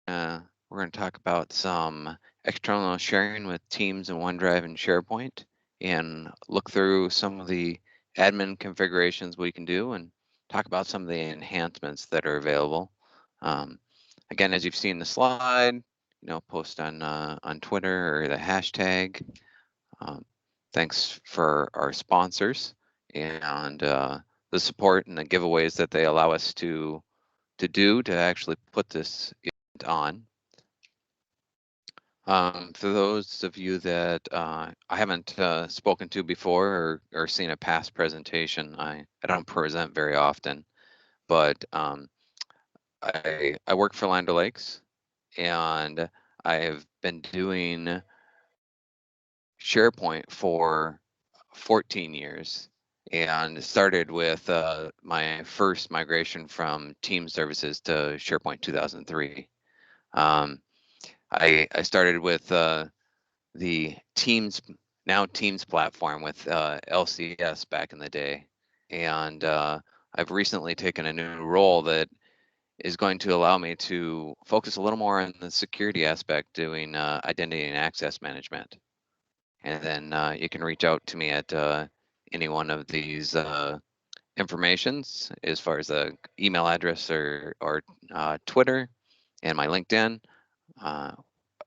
we're going to talk about some external sharing with Teams and OneDrive and SharePoint, and look through some of the admin configurations we can do, and talk about some of the enhancements that are available. Again, as you've seen the slide, post on Twitter or the hashtag. Thanks for our sponsors and the support and the giveaways that they allow us to do to actually put this event on. For those of you that I haven't spoken to before or seen a past presentation, I don't present very often, but I work for Land O'Lakes, and I have been doing SharePoint for 14 years, and started with my first migration from Team Services to SharePoint 2003. I started with the Teams, now Teams platform with LCS back in the day, and I've recently taken a new role that is going to allow me to focus a little more on the security aspect, doing identity and access management. And then you can reach out to me at any one of these informations as far as the email address or Twitter and my LinkedIn. I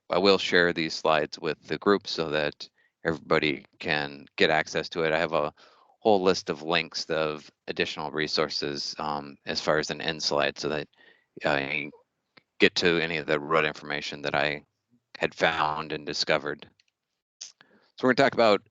will share these slides with the group so that everybody can get access to it. I have a whole list of links of additional resources as far as an end slide, so that you get to any of the root information that I had found and discovered. So we're going to talk about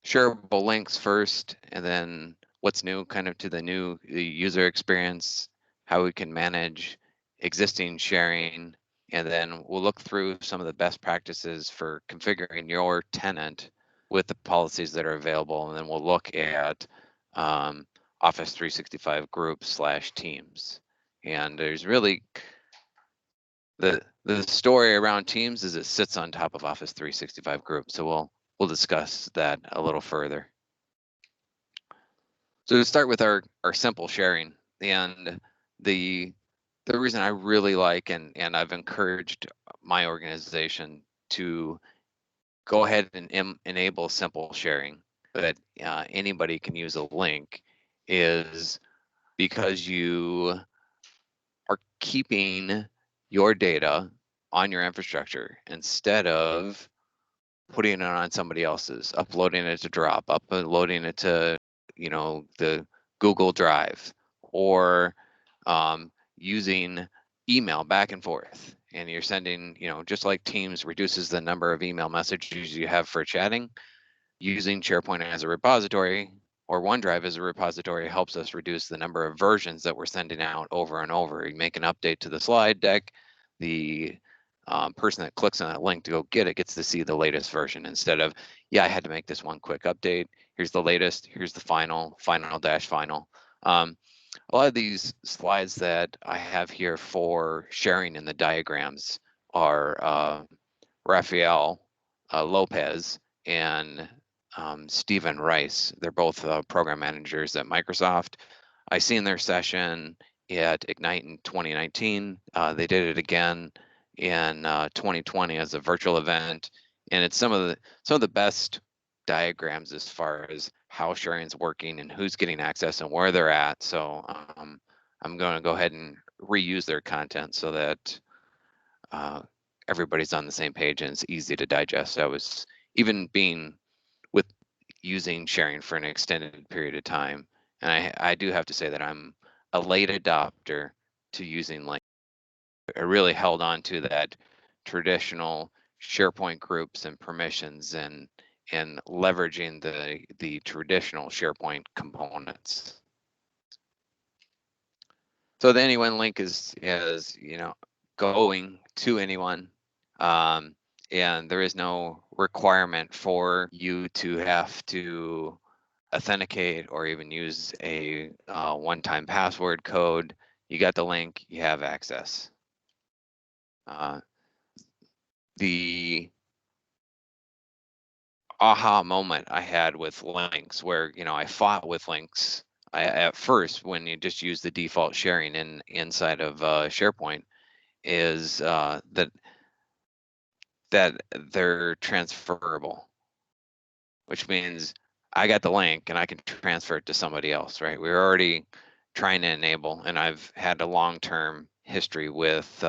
shareable links first, and then what's new kind of to the user experience, how we can manage existing sharing, and then we'll look through some of the best practices for configuring your tenant with the policies that are available, and then we'll look at Office 365 groups / teams. And there's really the story around Teams is it sits on top of Office 365 groups, so we'll discuss that a little further. So to start with our simple sharing, and the reason I really like and I've encouraged my organization to go ahead and enable simple sharing, that anybody can use a link, is because you are keeping your data on your infrastructure instead of putting it on somebody else's, uploading it to Drop, uploading it to the Google Drive, or using email back and forth. And you're sending, just like Teams reduces the number of email messages you have for chatting, using SharePoint as a repository or OneDrive as a repository helps us reduce the number of versions that we're sending out over and over. You make an update to the slide deck, the person that clicks on that link to go get it gets to see the latest version, instead of, yeah, I had to make this one quick update. Here's the latest, here's the final. A lot of these slides that I have here for sharing in the diagrams are Rafael Lopez and Stephen Rice. They're both program managers at Microsoft. I seen their session at Ignite in 2019. They did it again in 2020 as a virtual event, and it's some of the best diagrams as far as how sharing is working and who's getting access and where they're at. So I'm going to go ahead and reuse their content so that everybody's on the same page and it's easy to digest. I was even being with using sharing for an extended period of time, and I do have to say that I'm a late adopter to using links. I really held on to that traditional SharePoint groups and permissions and leveraging the traditional SharePoint components. So the anyone link is going to anyone, and there is no requirement for you to have to authenticate or even use a one-time password code. You got the link, you have access. The aha moment I had with links, where I fought with links at first when you just use the default sharing inside of SharePoint, is that they're transferable, which means I got the link and I can transfer it to somebody else, right? We're already trying to enable, and I've had a long-term history with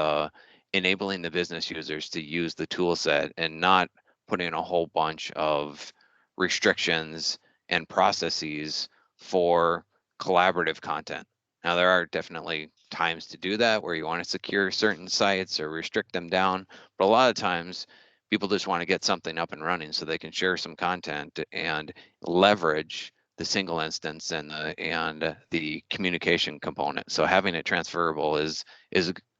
enabling the business users to use the tool set and not putting a whole bunch of restrictions and processes for collaborative content. Now, there are definitely times to do that where you want to secure certain sites or restrict them down, but a lot of times people just want to get something up and running so they can share some content and leverage the single instance and the communication component. So having it transferable is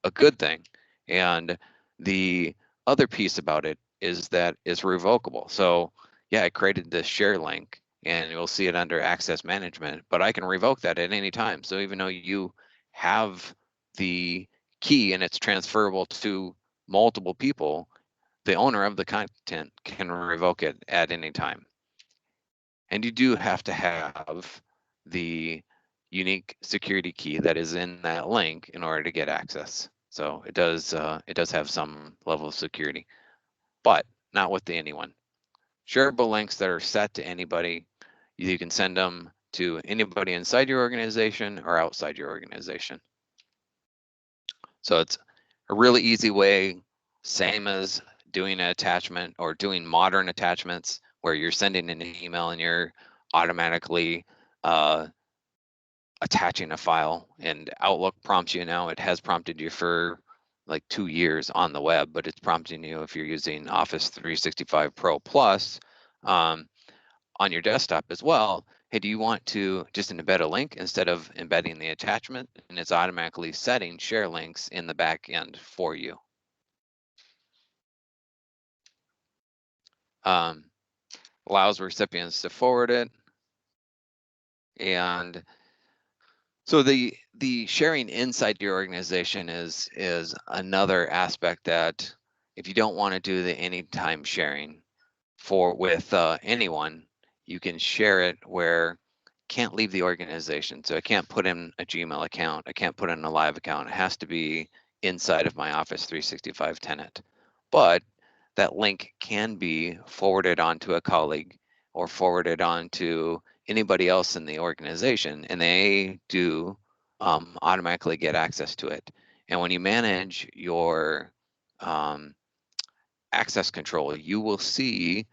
a good thing. And the other piece about it is that it's revocable. So yeah, I created this share link and you'll see it under access management, but I can revoke that at any time. So even though you have the key and it's transferable to multiple people, the owner of the content can revoke it at any time. And you do have to have the unique security key that is in that link in order to get access. So it does have some level of security, but not with anyone. Shareable links that are set to anybody, you can send them to anybody inside your organization or outside your organization. So it's a really easy way, same as doing an attachment or doing modern attachments where you're sending an email and you're automatically attaching a file, and Outlook prompts you now. It has prompted you for like 2 years on the web, but it's prompting you if you're using Office 365 Pro Plus on your desktop as well. Hey, do you want to just embed a link instead of embedding the attachment? And it's automatically setting share links in the back end for you. Allows recipients to forward it. And so the sharing inside your organization is another aspect that if you don't want to do the anytime sharing with anyone, you can share it where can't leave the organization. So I can't put in a Gmail account. I can't put in a live account. It has to be inside of my Office 365 tenant. But that link can be forwarded on to a colleague or forwarded on to anybody else in the organization, and they do automatically get access to it. And when you manage your access control, you will see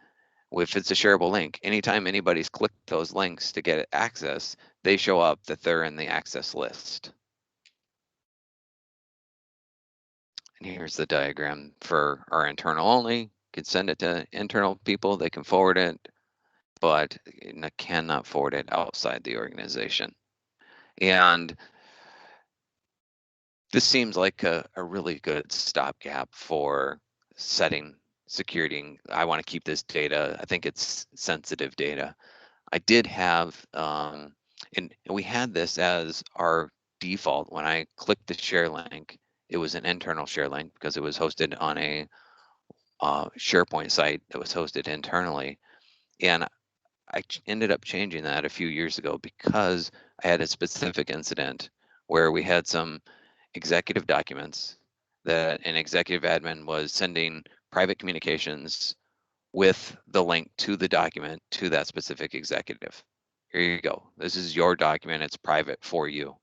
if it's a shareable link, anytime anybody's clicked those links to get access, they show up that they're in the access list. And here's the diagram for our internal only. You can send it to internal people, they can forward it, but cannot forward it outside the organization. And this seems like a really good stopgap for setting security. I want to keep this data. I think it's sensitive data. I did have, and we had this as our default. When I clicked the share link, it was an internal share link because it was hosted on a SharePoint site that was hosted internally. And I ended up changing that a few years ago because I had a specific incident where we had some executive documents that an executive admin was sending private communications with the link to the document to that specific executive. Here you go. This is your document. It's private for you.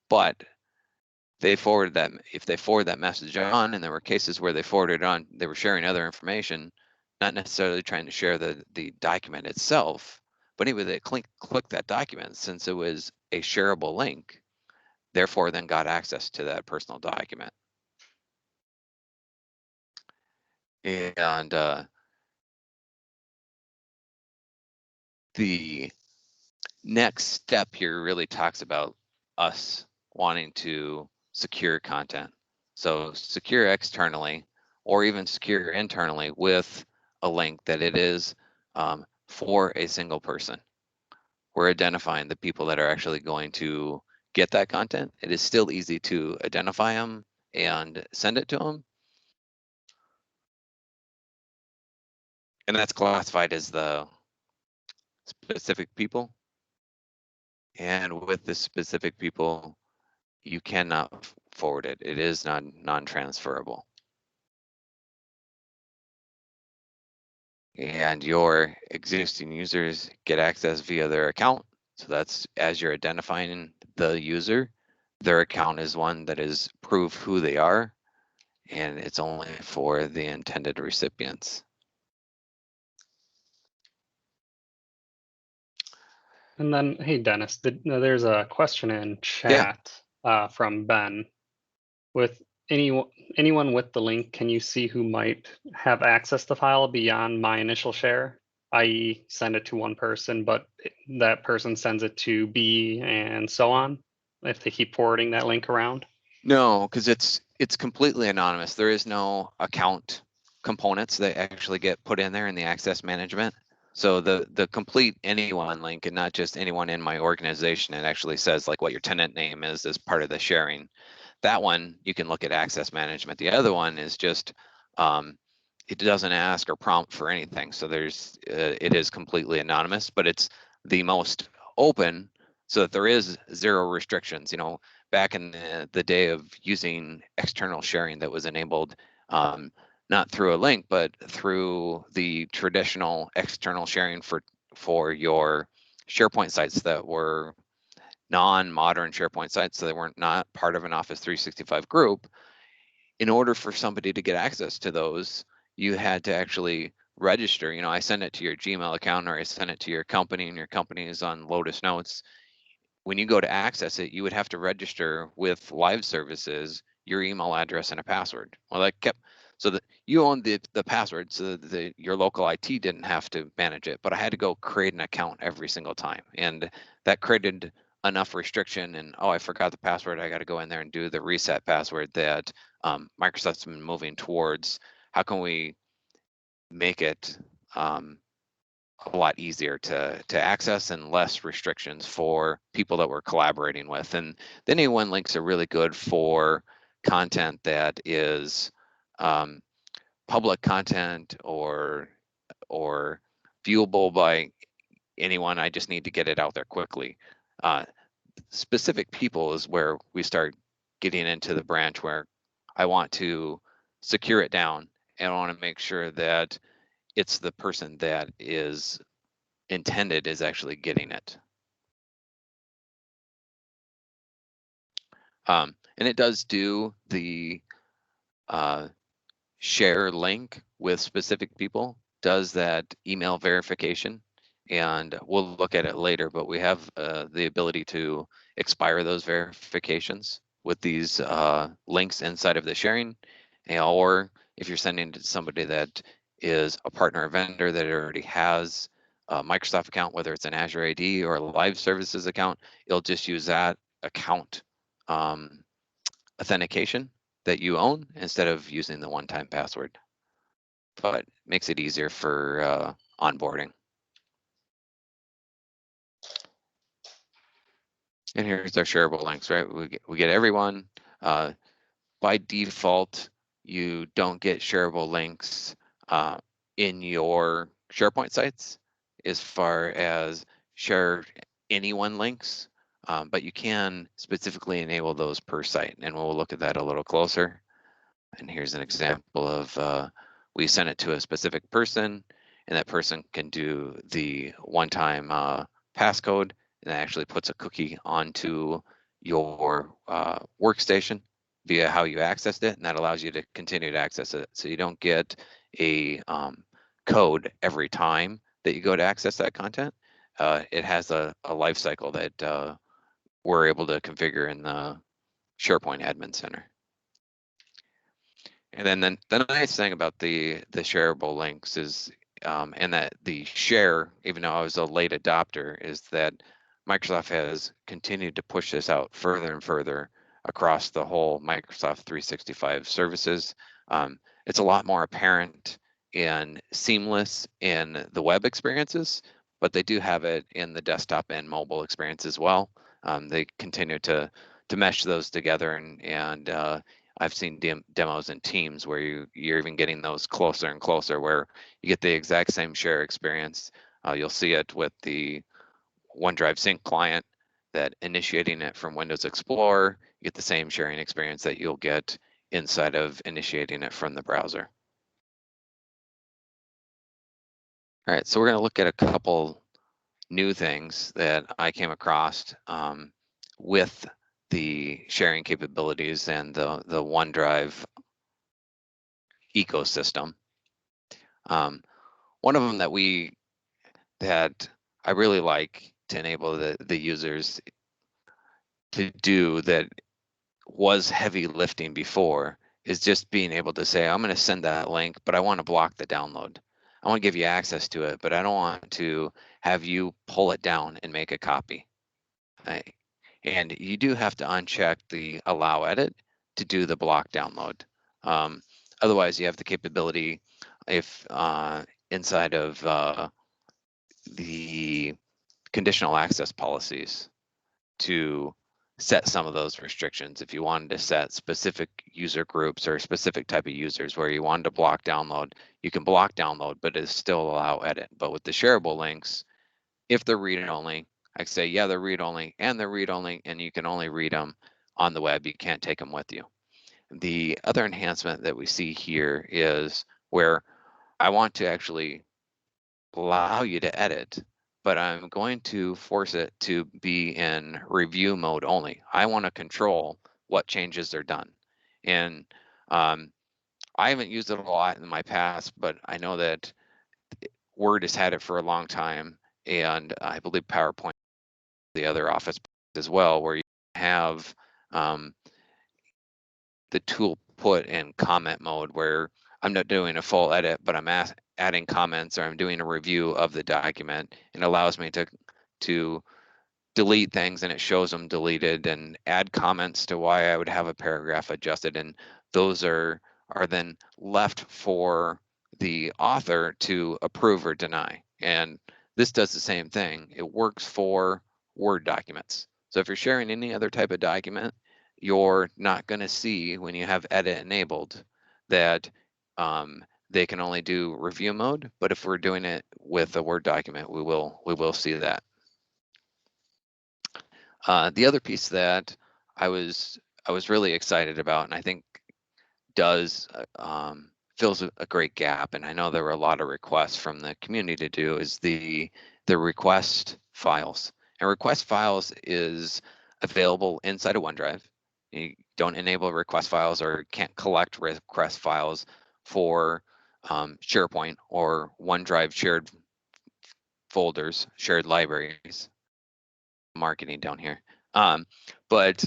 But they forwarded that. If they forward that message on, and there were cases where they forwarded on, they were sharing other information, not necessarily trying to share the document itself. But anyway, they clicked that document since it was a shareable link, therefore then got access to that personal document. And the next step here really talks about us wanting to secure content. So secure externally or even secure internally with a link that it is for a single person. We're identifying the people that are actually going to get that content. It is still easy to identify them and send it to them. And that's classified as the specific people. And with the specific people, you cannot forwarded. It is non-transferable. And your existing users get access via their account. So that's as you're identifying the user, their account is one that is proof who they are, and it's only for the intended recipients. And then, hey, Dennis, there's a question in chat from Ben. With anyone with the link, can you see who might have access to the file beyond my initial share? I.e., send it to one person, but that person sends it to B and so on, if they keep forwarding that link around? No, because it's completely anonymous. There is no account components that actually get put in there in the access management. So the complete anyone link, and not just anyone in my organization, it actually says like what your tenant name is as part of the sharing. That one you can look at access management. The other one is just it doesn't ask or prompt for anything. So there's it is completely anonymous, but it's the most open so that there is zero restrictions. You know, back in the day of using external sharing that was enabled not through a link, but through the traditional external sharing for your SharePoint sites that were non-modern SharePoint sites, so they weren't not part of an Office 365 group. In order for somebody to get access to those, you had to actually register. You know, I send it to your Gmail account or I send it to your company and your company is on Lotus Notes. When you go to access it, you would have to register with live services, your email address and a password. Well, that kept, so that you owned the password, so that your local IT didn't have to manage it, but I had to go create an account every single time. And that created enough restriction and, oh, I forgot the password. I got to go in there and do the reset password that Microsoft's been moving towards. How can we make it a lot easier to access and less restrictions for people that we're collaborating with? And the anyone links are really good for content that is public content or viewable by anyone. I just need to get it out there quickly. Specific people is where we start getting into the branch where I want to secure it down and I want to make sure that it's the person that is intended is actually getting it. And it does do the share link with specific people, does that email verification, and we'll look at it later, but we have the ability to expire those verifications with these links inside of the sharing, or if you're sending to somebody that is a partner or vendor that already has a Microsoft account, whether it's an Azure AD or a live services account, it'll just use that account authentication that you own instead of using the one-time password, but makes it easier for onboarding. And here's our shareable links, right? We get everyone. By default, you don't get shareable links in your SharePoint sites as far as share anyone links, but you can specifically enable those per site, and we'll look at that a little closer. And here's an example of we send it to a specific person, and that person can do the one-time passcode, and that actually puts a cookie onto your workstation via how you accessed it, and that allows you to continue to access it. So you don't get a code every time that you go to access that content. It has a life cycle that we're able to configure in the SharePoint Admin Center. And then the nice thing about the shareable links is, and that the share, even though I was a late adopter, is that Microsoft has continued to push this out further and further across the whole Microsoft 365 services. It's a lot more apparent and seamless in the web experiences, but they do have it in the desktop and mobile experience as well. They continue to mesh those together, and I've seen demos in Teams where you're even getting those closer and closer, where you get the exact same share experience. You'll see it with the OneDrive Sync client that initiating it from Windows Explorer, you get the same sharing experience that you'll get inside of initiating it from the browser. All right, so we're going to look at a couple new things that I came across with the sharing capabilities and the OneDrive ecosystem. One of them that I really like to enable the users to do that was heavy lifting before is just being able to say, I'm going to send that link, but I want to block the download. I want to give you access to it, but I don't want to have you pull it down and make a copy. And you do have to uncheck the allow edit to do the block download. Otherwise, you have the capability if inside of the conditional access policies to set some of those restrictions. If you wanted to set specific user groups or a specific type of users where you wanted to block download, you can block download, but it still allow edit. But with the shareable links, if they're read-only, I say, yeah, they're read-only, and they're read-only, and you can only read them on the web. You can't take them with you. The other enhancement that we see here is where I want to actually allow you to edit, but I'm going to force it to be in review mode only. I want to control what changes are done. And I haven't used it a lot in my past, but I know that Word has had it for a long time, and I believe PowerPoint, the other Office as well, where you have the tool put in comment mode where I'm not doing a full edit, but I'm adding comments or I'm doing a review of the document, and allows me to delete things and it shows them deleted and add comments to why I would have a paragraph adjusted. And those are then left for the author to approve or deny. And this does the same thing. It works for Word documents. So if you're sharing any other type of document, you're not going to see when you have edit enabled that they can only do review mode. But if we're doing it with a Word document, we will see that. The other piece that I was really excited about, and I think does fills a great gap, and I know there were a lot of requests from the community to do, is the request files. And request files is available inside of OneDrive. You don't enable request files or can't collect request files for SharePoint or OneDrive shared folders, shared libraries. Marketing down here. But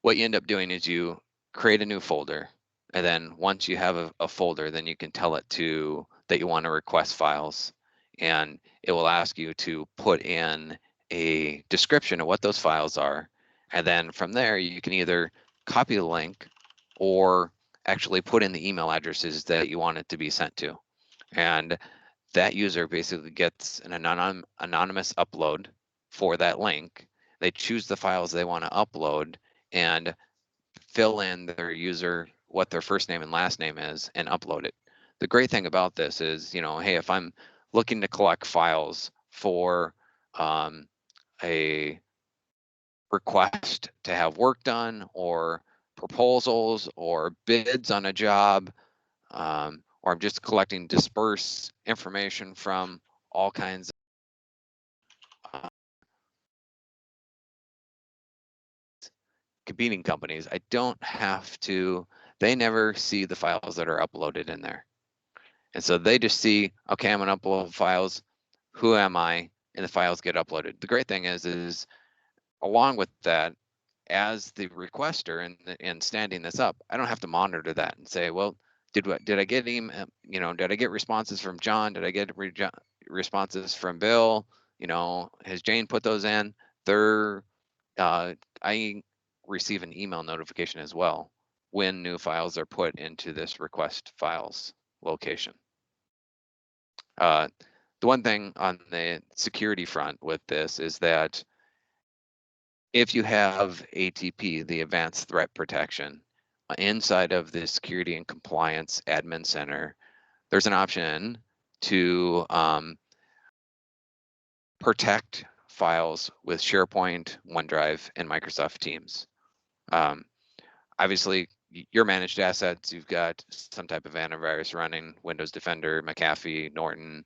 what you end up doing is you create a new folder, and then once you have a folder, then you can tell it that you want to request files, and it will ask you to put in a description of what those files are, and then from there you can either copy the link or actually put in the email addresses that you want it to be sent to. And that user basically gets an anonymous upload for that link. They choose the files they want to upload and fill in their user, what their first name and last name is, and upload it. The great thing about this is, hey, if I'm looking to collect files for a request to have work done or proposals or bids on a job, or I'm just collecting disperse information from all kinds of competing companies, I don't have to, they never see the files that are uploaded in there. And so they just see, okay, I'm gonna upload files, who am I? And the files get uploaded. The great thing is along with that, as the requester and standing this up, I don't have to monitor that and say, well, did I get email, did I get responses from John? Did I get responses from Bill? Has Jane put those in? I receive an email notification as well when new files are put into this request files location. The one thing on the security front with this is that if you have ATP, the Advanced Threat Protection, inside of the Security and Compliance Admin Center, there's an option to protect files with SharePoint, OneDrive, and Microsoft Teams. Obviously, your managed assets, you've got some type of antivirus running, Windows Defender, McAfee, Norton,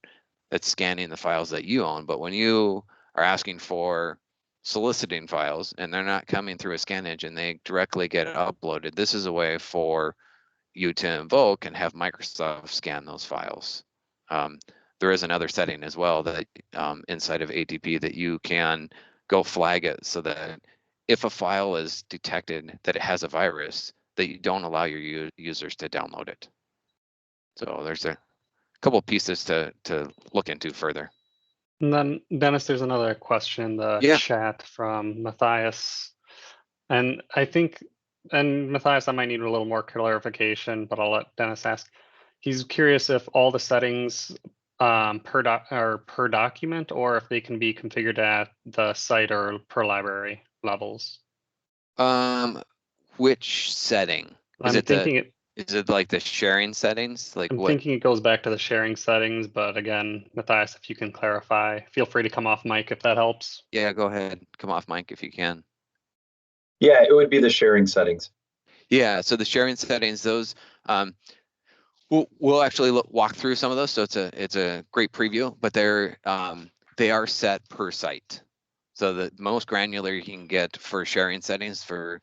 that's scanning the files that you own. But when you are asking for soliciting files and they're not coming through a scan engine, they directly get uploaded. This is a way for you to invoke and have Microsoft scan those files. There is another setting as well that inside of ATP that you can go flag it so that if a file is detected that it has a virus, that you don't allow your users to download it. So there's a couple pieces to look into further. And then, Dennis, there's another question in the chat from Matthias. And I think, and Matthias, I might need a little more clarification, but I'll let Dennis ask. He's curious if all the settings are per document, or if they can be configured at the site or per library levels. Which setting? Is it like the sharing settings? Like I'm thinking it goes back to the sharing settings, but again, Matthias, if you can clarify, feel free to come off mic if that helps. Yeah, go ahead. Come off mic if you can. Yeah, it would be the sharing settings. Yeah, so the sharing settings, those we'll actually walk through some of those. So it's a great preview, but they are set per site. So the most granular you can get for sharing settings for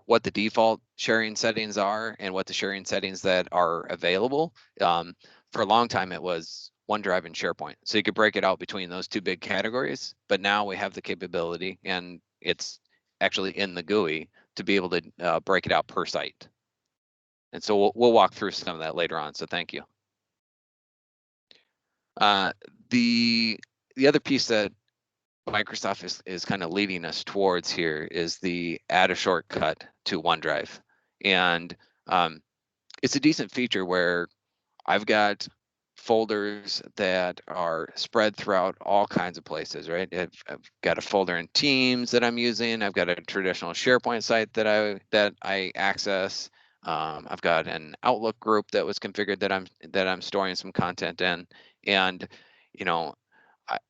what the default sharing settings are and what the sharing settings that are available. For a long time, it was OneDrive and SharePoint. So you could break it out between those two big categories, but now we have the capability, and it's actually in the GUI to be able to break it out per site. And so we'll walk through some of that later on. So thank you. The other piece that Microsoft is kind of leading us towards here is the add a shortcut to OneDrive. And it's a decent feature where I've got folders that are spread throughout all kinds of places, right? I've got a folder in Teams that I'm using. I've got a traditional SharePoint site that I access. I've got an Outlook group that was configured that I'm storing some content in, and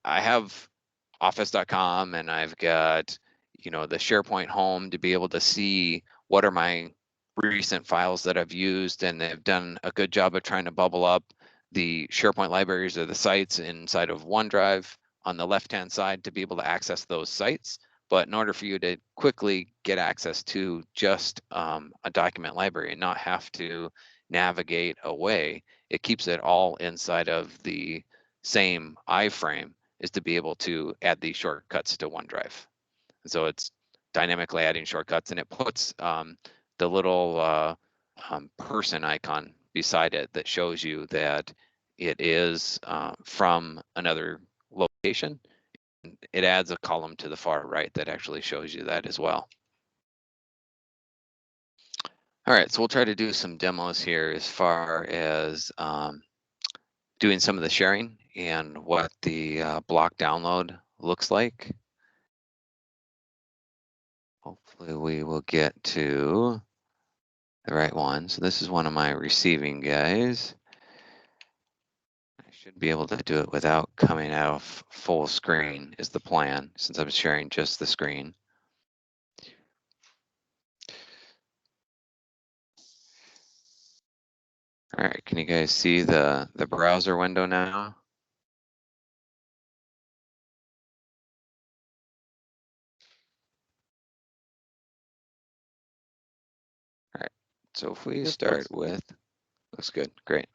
I have Office.com, and I've got the SharePoint home to be able to see what are my recent files that I've used, and they've done a good job of trying to bubble up the SharePoint libraries or the sites inside of OneDrive on the left-hand side to be able to access those sites. But in order for you to quickly get access to just a document library and not have to navigate away, it keeps it all inside of the same iframe, is to be able to add these shortcuts to OneDrive. And so it's dynamically adding shortcuts, and it puts the little person icon beside it that shows you that it is from another location. It adds a column to the far right that actually shows you that as well. All right, so we'll try to do some demos here as far as doing some of the sharing and what the block download looks like. Hopefully we will get to the right one. So this is one of my receiving guys. I should be able to do it without coming out of full screen is the plan, since I'm sharing just the screen. All right, can you guys see the browser window now? All right, so if we start with, looks good, great.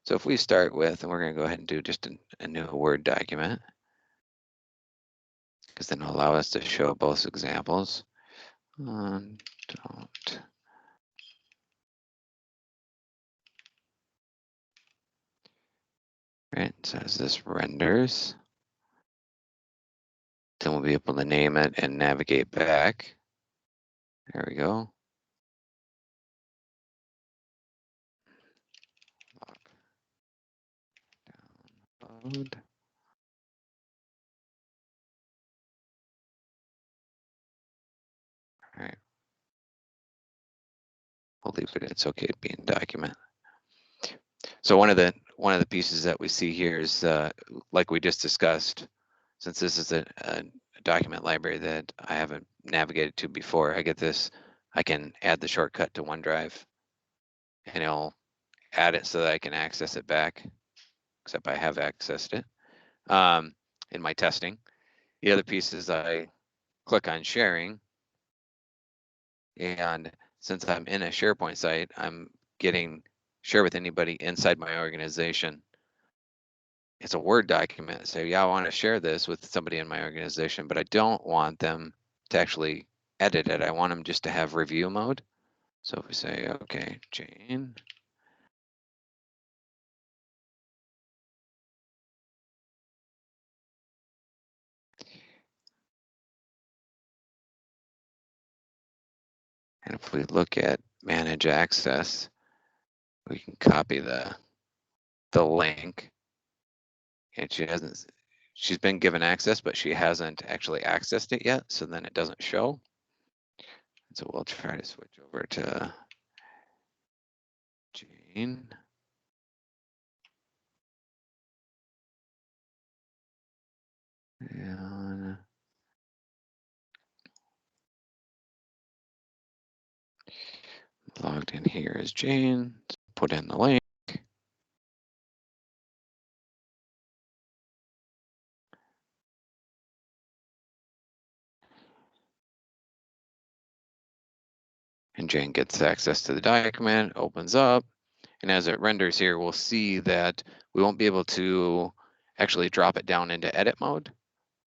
So if we start with, and we're gonna go ahead and do just a new Word document, because then it'll allow us to show both examples. Don't. Right, so as this renders, then we'll be able to name it and navigate back. There we go. Download. All right. We'll leave it. It's okay to be in document. So one of the pieces that we see here is like we just discussed, since this is a document library that I haven't navigated to before. I get this, I can add the shortcut to OneDrive, and it'll add it so that I can access it back, except I have accessed it in my testing. The other piece is I click on sharing, and since I'm in a SharePoint site, I'm getting share with anybody inside my organization. It's a Word document. So yeah, I want to share this with somebody in my organization, but I don't want them to actually edit it. I want them just to have review mode. So if we say, okay, Jane. And if we look at manage access, we can copy the link. And she's been given access, but she hasn't actually accessed it yet. So then it doesn't show. So we'll try to switch over to Jane. And logged in here as Jane. Put in the link. And Jane gets access to the document, opens up, and as it renders here, we'll see that we won't be able to actually drop it down into edit mode.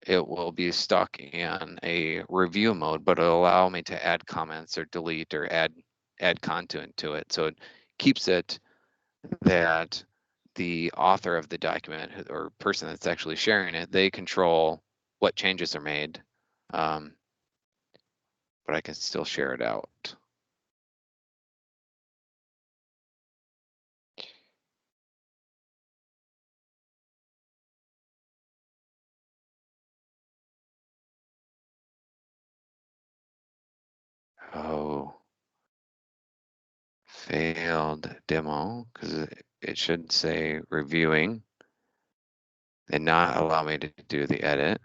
It will be stuck in a review mode, but it'll allow me to add comments or delete or add content to it. So it keeps it that the author of the document or person that's actually sharing it, they control what changes are made, but I can still share it out. Oh, failed demo, because it should say reviewing and not allow me to do the edit.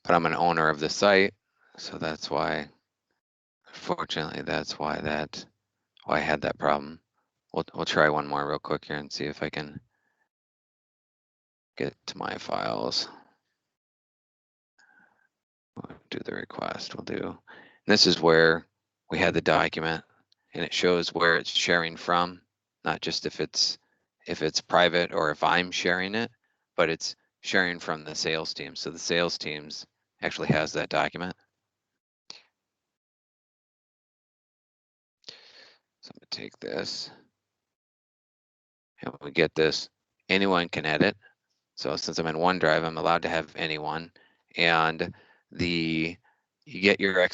But I'm an owner of the site, so that's why, fortunately, that's why I had that problem. We'll try one more real quick here and see if I can get to my files. We'll do the request. We'll do. And this is where we had the document, and it shows where it's sharing from, not just if it's private or if I'm sharing it, but it's sharing from the sales team. So the sales teams actually has that document. So I'm gonna take this, and we get this. Anyone can edit. So since I'm in OneDrive, I'm allowed to have anyone, and you get your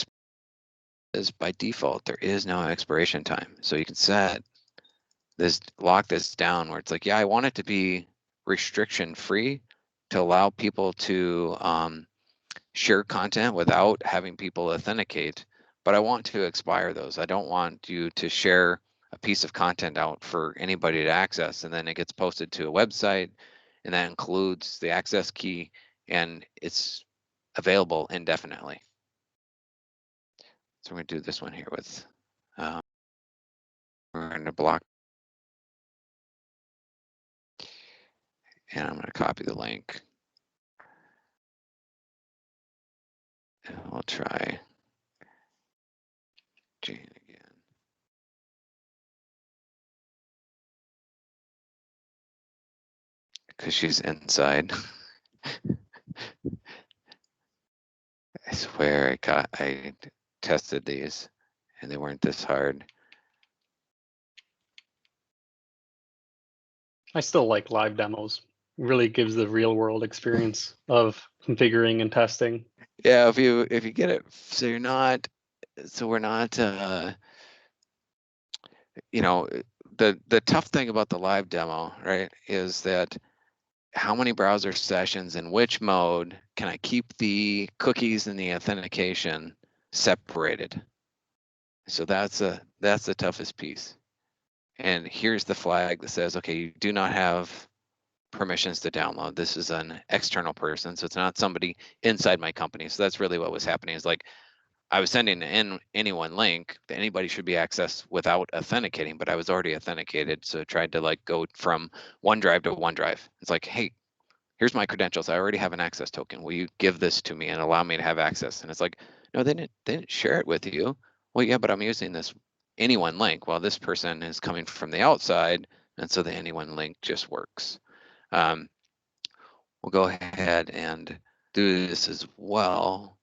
is by default. There is no expiration time, so you can set this, lock this down where it's like, yeah, I want it to be restriction free to allow people to share content without having people authenticate, but I want to expire those. I don't want you to share a piece of content out for anybody to access, and then it gets posted to a website, and that includes the access key, and it's available indefinitely. So we're going to do this one here with, we're going to block, and I'm going to copy the link. And we'll try Jane again. Because she's inside. I swear I tested these and they weren't this hard. I still like live demos. It really gives the real world experience of configuring and testing. Yeah, if you get it, so we're not you know, the tough thing about the live demo, right, is that how many browser sessions in which mode can I keep the cookies and the authentication separated? So that's That's the toughest piece. And here's the flag that says, okay, you do not have permissions to download. This is an external person, so it's not somebody inside my company. So that's really what was happening, is like I was sending in anyone link that anybody should be accessed without authenticating, but I was already authenticated. So I tried to like go from OneDrive to OneDrive. It's like, hey, here's my credentials. I already have an access token. Will you give this to me and allow me to have access? And it's like, no, they didn't share it with you. Well, yeah, but I'm using this anyone link. Well, this person is coming from the outside, and so the anyone link just works. We'll go ahead and do this as well,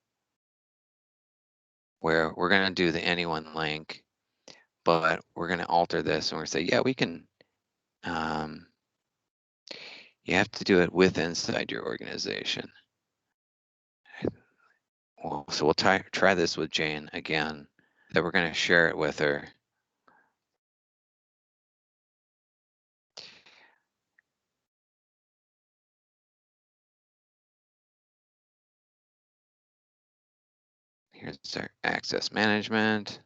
where we're going to do the anyone link, but we're going to alter this and we're going to say, yeah, we can, you have to do it with inside your organization. So we'll try this with Jane again, that we're going to share it with her. Here's our access management.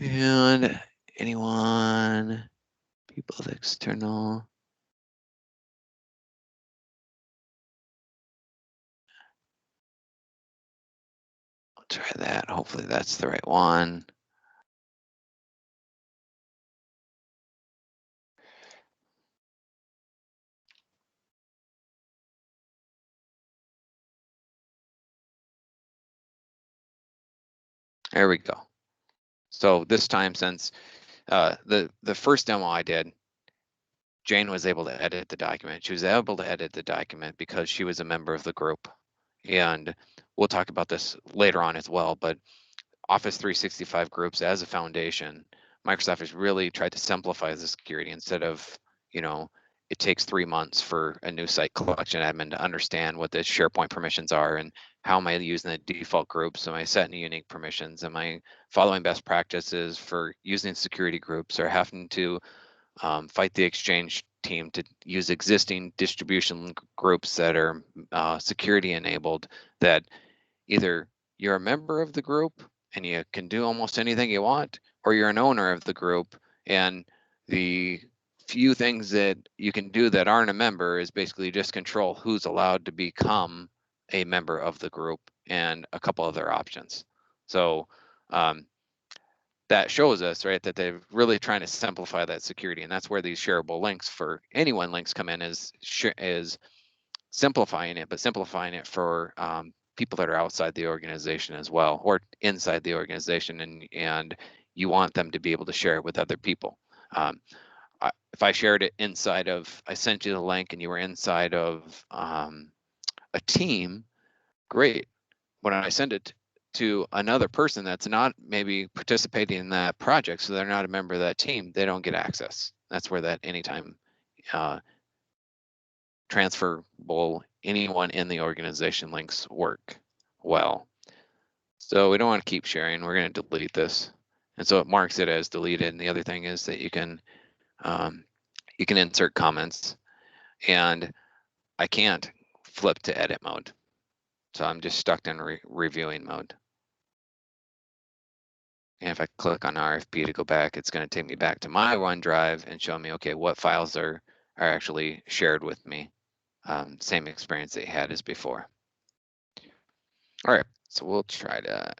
And anyone, people external. I'll try that. Hopefully that's the right one. There we go. So this time, since the first demo I did, Jane was able to edit the document. She was able to edit the document because she was a member of the group. And we'll talk about this later on as well, but Office 365 groups as a foundation, Microsoft has really tried to simplify the security instead of, it takes 3 months for a new site collection admin to understand what the SharePoint permissions are and how am I using the default groups? Am I setting unique permissions? Am I following best practices for using security groups, or having to fight the Exchange team to use existing distribution groups that are security enabled, that either you're a member of the group and you can do almost anything you want, or you're an owner of the group and the few things that you can do that aren't a member is basically just control who's allowed to become a member of the group and a couple other options. So that shows us, right, that they're really trying to simplify that security, and that's where these shareable links for anyone links come in, is simplifying it, but simplifying it for people that are outside the organization as well, or inside the organization, and you want them to be able to share it with other people. If I shared it inside of, I sent you the link and you were inside of a team, great. When I send it to another person that's not maybe participating in that project, so they're not a member of that team, they don't get access. That's where that anytime transferable anyone in the organization links work well. So we don't want to keep sharing. We're going to delete this. And so it marks it as deleted. And the other thing is that you can insert comments, and I can't flip to edit mode. So I'm just stuck in reviewing mode. And if I click on RFP to go back, it's going to take me back to my OneDrive and show me, okay, what files are actually shared with me. Same experience they had as before. All right, so we'll try to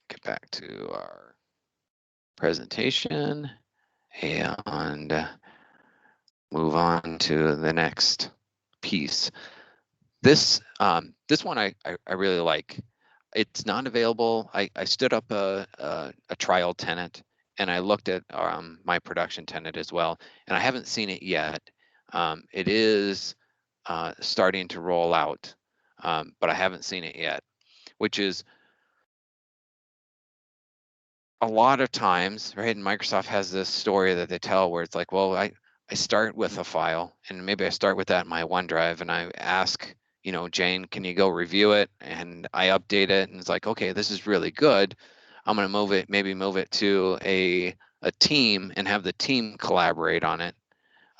get back to our presentation and move on to the next piece. This one I really like. It's not available. I stood up a trial tenant, and I looked at my production tenant as well, and I haven't seen it yet. It is starting to roll out, but I haven't seen it yet, which is a lot of times, right? And Microsoft has this story that they tell where it's like, well, I start with a file, and maybe I start with that in my OneDrive, and I ask, Jane, can you go review it? And I update it, and it's like, okay, this is really good. I'm going to maybe move it to a team and have the team collaborate on it.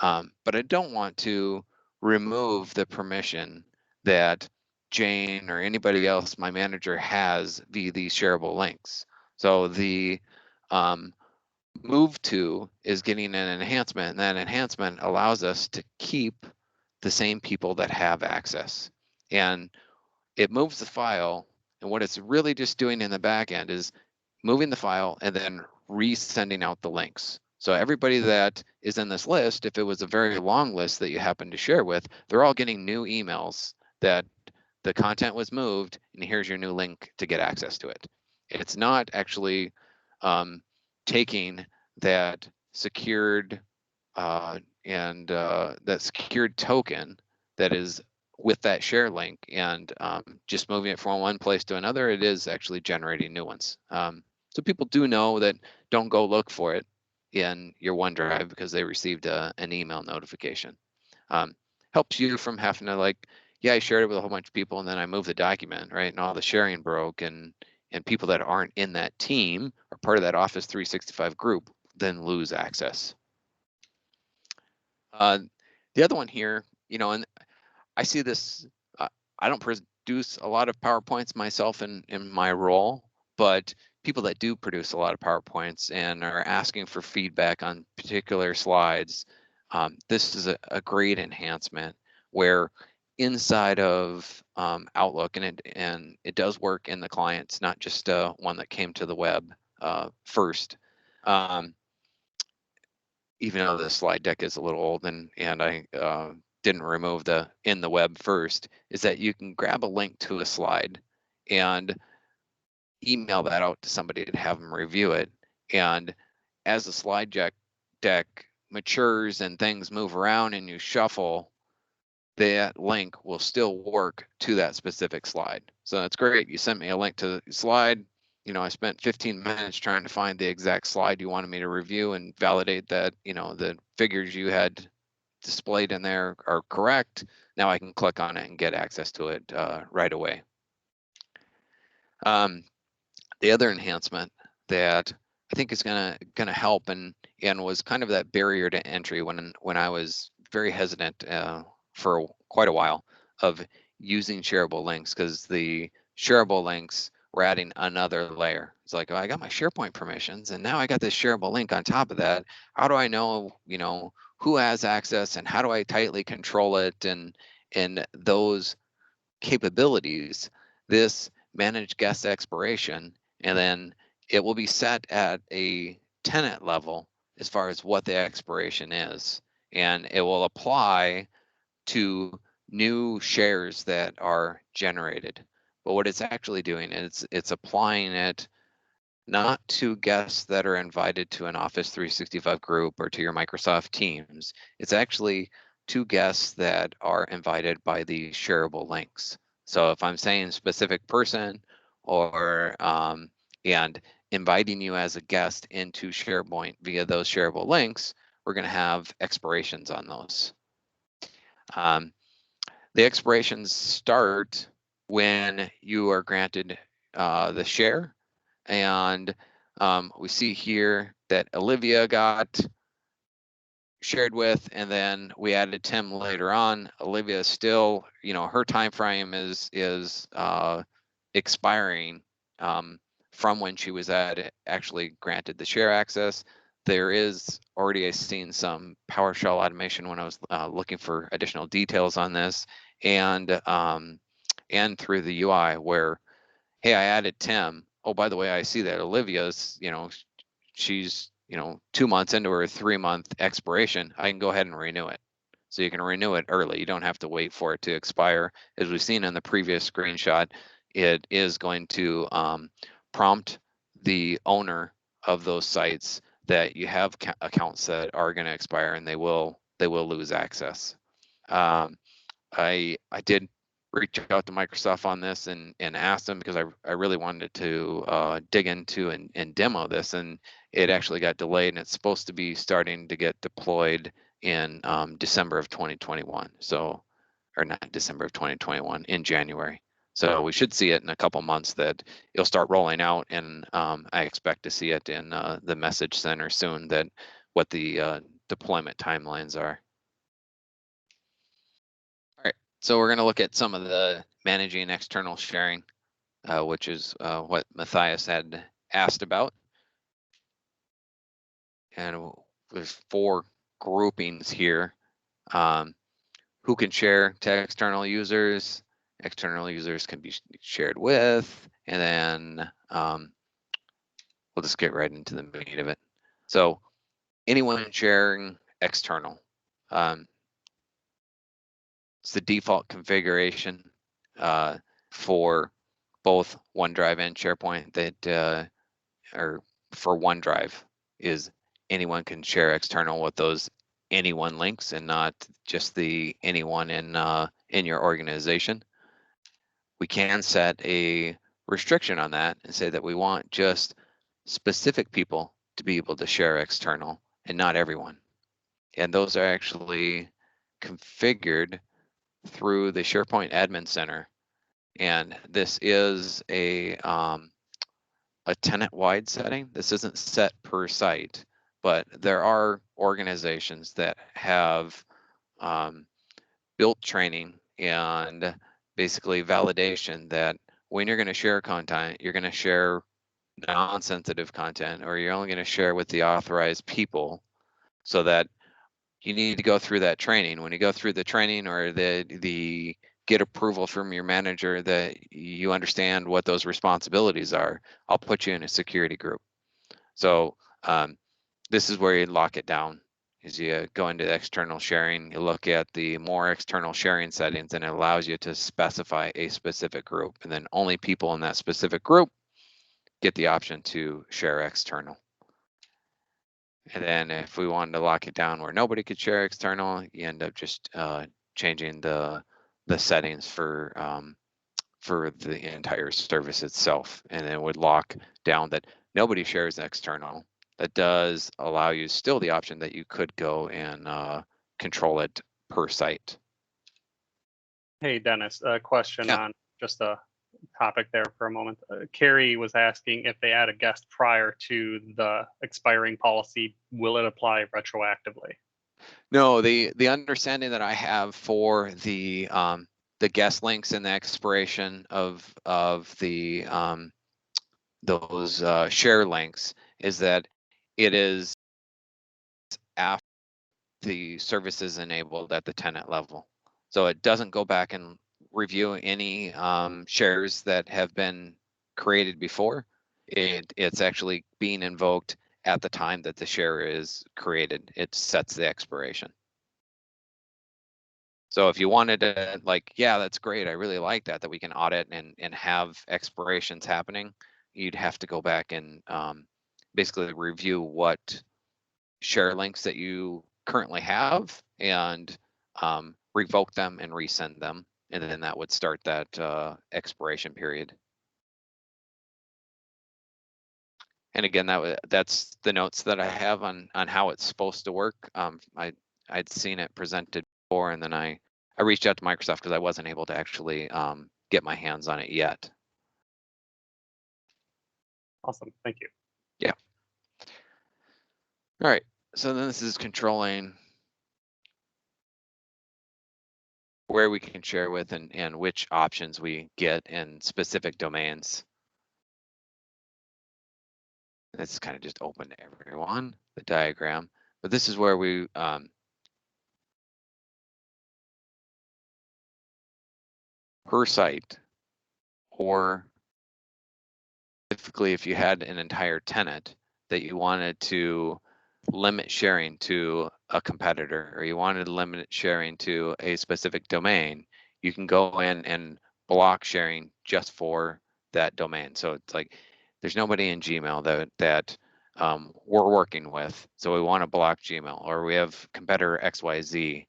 But I don't want to remove the permission that Jane or anybody else, my manager, has via these shareable links. So the move to is getting an enhancement, and that enhancement allows us to keep the same people that have access. And it moves the file, and what it's really just doing in the back end is moving the file and then resending out the links. So everybody that is in this list, if it was a very long list that you happen to share with, they're all getting new emails that the content was moved, and here's your new link to get access to it. It's not actually taking that secured that secured token that is with that share link and just moving it from one place to another. It is actually generating new ones. So people do know that. Don't go look for it in your OneDrive because they received an email notification. Helps you from having to like, yeah, I shared it with a whole bunch of people and then I moved the document, right? And all the sharing broke, and people that aren't in that team or part of that Office 365 group then lose access. The other one here, and I see this, I don't produce a lot of PowerPoints myself in my role, but people that do produce a lot of PowerPoints and are asking for feedback on particular slides, this is a great enhancement where inside of Outlook, and it does work in the clients, not just one that came to the web first. Even though the slide deck is a little old and I didn't remove the in the web first, is that you can grab a link to a slide and email that out to somebody to have them review it. And as the slide deck matures and things move around and you shuffle, that link will still work to that specific slide. So that's great. You sent me a link to the slide. I spent 15 minutes trying to find the exact slide you wanted me to review and validate that, the figures you had displayed in there are correct. Now I can click on it and get access to it right away. The other enhancement that I think is gonna help and was kind of that barrier to entry when I was very hesitant for quite a while of using shareable links, because the shareable links were adding another layer. It's like, oh, I got my SharePoint permissions and now I got this shareable link on top of that. How do I know, who has access and how do I tightly control it? And those capabilities, this manage guest expiration, and then it will be set at a tenant level as far as what the expiration is, and it will apply to new shares that are generated. But what it's actually doing is it's applying it not to guests that are invited to an Office 365 group or to your Microsoft Teams. It's actually to guests that are invited by the shareable links. So if I'm saying specific person or and inviting you as a guest into SharePoint via those shareable links, we're going to have expirations on those. The expirations start when you are granted the share, and we see here that Olivia got shared with, and then we added Tim later on. Olivia still, her time frame is expiring from when she was actually granted the share access. There is already, I've seen some PowerShell automation when I was looking for additional details on this, and through the UI where, hey, I added Tim. Oh, by the way, I see that Olivia's, she's 2 months into her 3-month expiration. I can go ahead and renew it. So you can renew it early. You don't have to wait for it to expire. As we've seen in the previous screenshot, it is going to prompt the owner of those sites that you have accounts that are going to expire, and they will lose access. I did reach out to Microsoft on this and ask them, because I really wanted to dig into and demo this, and it actually got delayed, and it's supposed to be starting to get deployed in December of 2021. So, or not December of 2021, in January. So we should see it in a couple months that it'll start rolling out, and I expect to see it in the message center soon, that what the deployment timelines are. All right, so we're going to look at some of the managing external sharing, which is what Matthias had asked about. and there's 4 groupings here. Who can share to external users? External users can be shared with, and then we'll just get right into the meat of it. So anyone sharing external. It's the default configuration for both OneDrive and SharePoint that, or for OneDrive, is anyone can share external with those anyone links and not just the anyone in your organization. We can set a restriction on that and say that we want just specific people to be able to share external and not everyone. And those are actually configured through the SharePoint Admin Center. And this is a tenant-wide setting. This isn't set per site, but there are organizations that have built training and basically validation that when you're going to share content, you're going to share non-sensitive content, or you're only going to share with the authorized people, so that you need to go through that training. When you go through the training or the get approval from your manager that you understand what those responsibilities are, I'll put you in a security group. So this is where you lock it down. As you go into the external sharing, you look at the more external sharing settings, and it allows you to specify a specific group, and then only people in that specific group get the option to share external. And then if we wanted to lock it down where nobody could share external, you end up just changing the settings for the entire service itself, and it would lock down that nobody shares external. That does allow you still the option that you could go and control it per site. Hey, Dennis, a question on just a topic there for a moment. Carrie was asking if they add a guest prior to the expiring policy, will it apply retroactively? No, the understanding that I have for the guest links and the expiration of the those share links is that it is after the service is enabled at the tenant level. So it doesn't go back and review any shares that have been created before. It's actually being invoked at the time that the share is created. It sets the expiration. So if you wanted to, like, yeah, that's great, I really like that we can audit and have expirations happening, you'd have to go back and basically review what share links that you currently have and revoke them and resend them, and then that would start that expiration period. And again, that's the notes that I have on how it's supposed to work. I'd seen it presented before, and then I reached out to Microsoft because I wasn't able to actually get my hands on it yet. Awesome, thank you. Yeah. All right, so then this is controlling where we can share with and which options we get in specific domains. It's kind of just open to everyone, the diagram, but this is where we per site, or specifically if you had an entire tenant that you wanted to limit sharing to a competitor, or you wanted to limit sharing to a specific domain, you can go in and block sharing just for that domain. So it's like there's nobody in Gmail that we're working with, so we want to block Gmail, or we have competitor XYZ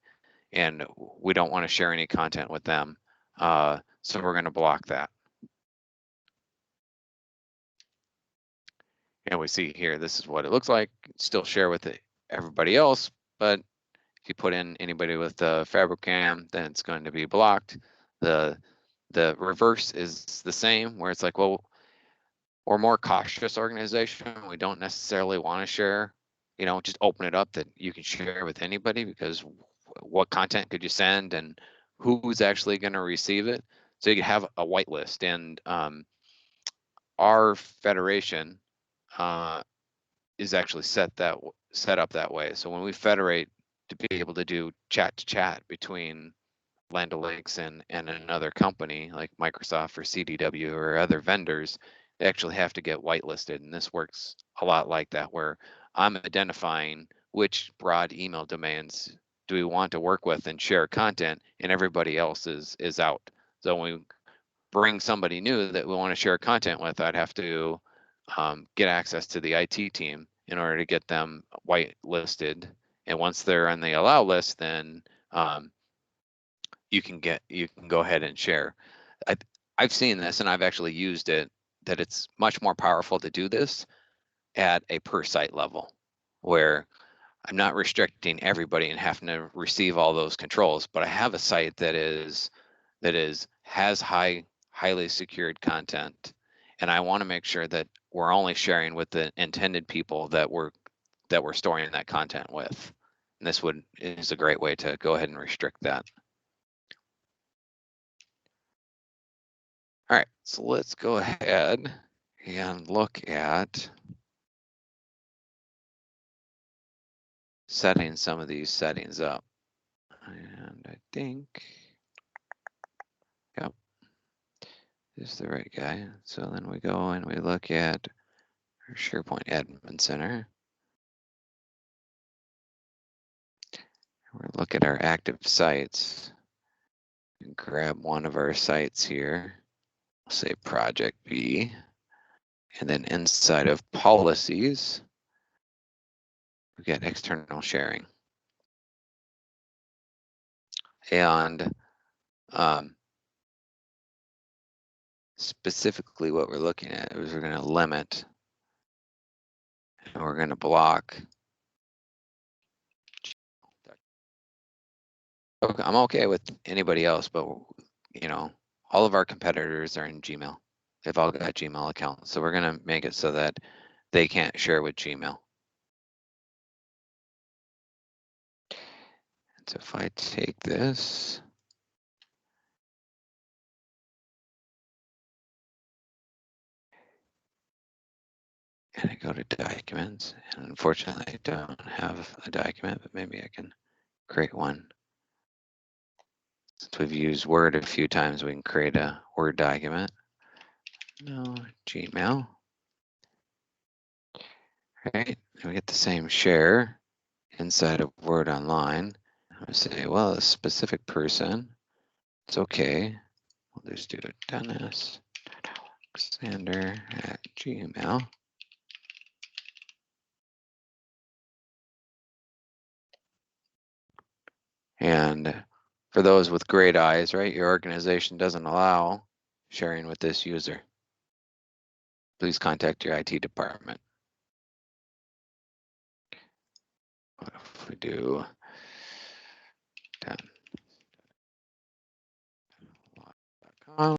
and we don't want to share any content with them, so we're going to block that. And we see here, this is what it looks like. Still share with everybody else, but if you put in anybody with the Fabricam, then it's going to be blocked. The reverse is the same, where it's like, well, we're a more cautious organization. We don't necessarily want to share, just open it up that you can share with anybody, because what content could you send and who's actually going to receive it? So you can have a whitelist. And our federation is actually set set up that way. So when we federate to be able to do chat to chat between Land O'Lakes and another company like Microsoft or CDW or other vendors, they actually have to get whitelisted. And this works a lot like that, where I'm identifying which broad email domains do we want to work with and share content, and everybody else is out. So when we bring somebody new that we want to share content with, I'd have to get access to the IT team in order to get them whitelisted. And once they're on the allow list, then you can go ahead and share. I've seen this, and I've actually used it, that it's much more powerful to do this at a per site level, where I'm not restricting everybody and having to receive all those controls, but I have a site that has highly secured content, and I want to make sure that we're only sharing with the intended people that we're storing that content with. And this is a great way to go ahead and restrict that. All right, so let's go ahead and look at setting some of these settings up. And I think, yep, this is the right guy. So then we go and we look at our SharePoint Admin Center. We're look at our active sites and grab one of our sites here. I'll say Project B. And then inside of policies, we get external sharing. And specifically what we're looking at is we're going to limit and we're going to block. Okay, I'm okay with anybody else, but you know, all of our competitors are in Gmail. They've all got Gmail accounts. So we're going to make it so that they can't share with Gmail. And so if I take this, and I go to documents, and unfortunately I don't have a document, but maybe I can create one. Since we've used Word a few times, we can create a Word document. No, Gmail. Right, and we get the same share inside of Word Online. I say, well, a specific person, it's okay. We'll just do Dennis Alexander at Gmail. And for those with great eyes, right, your organization doesn't allow sharing with this user. Please contact your IT department. What if we do done.com?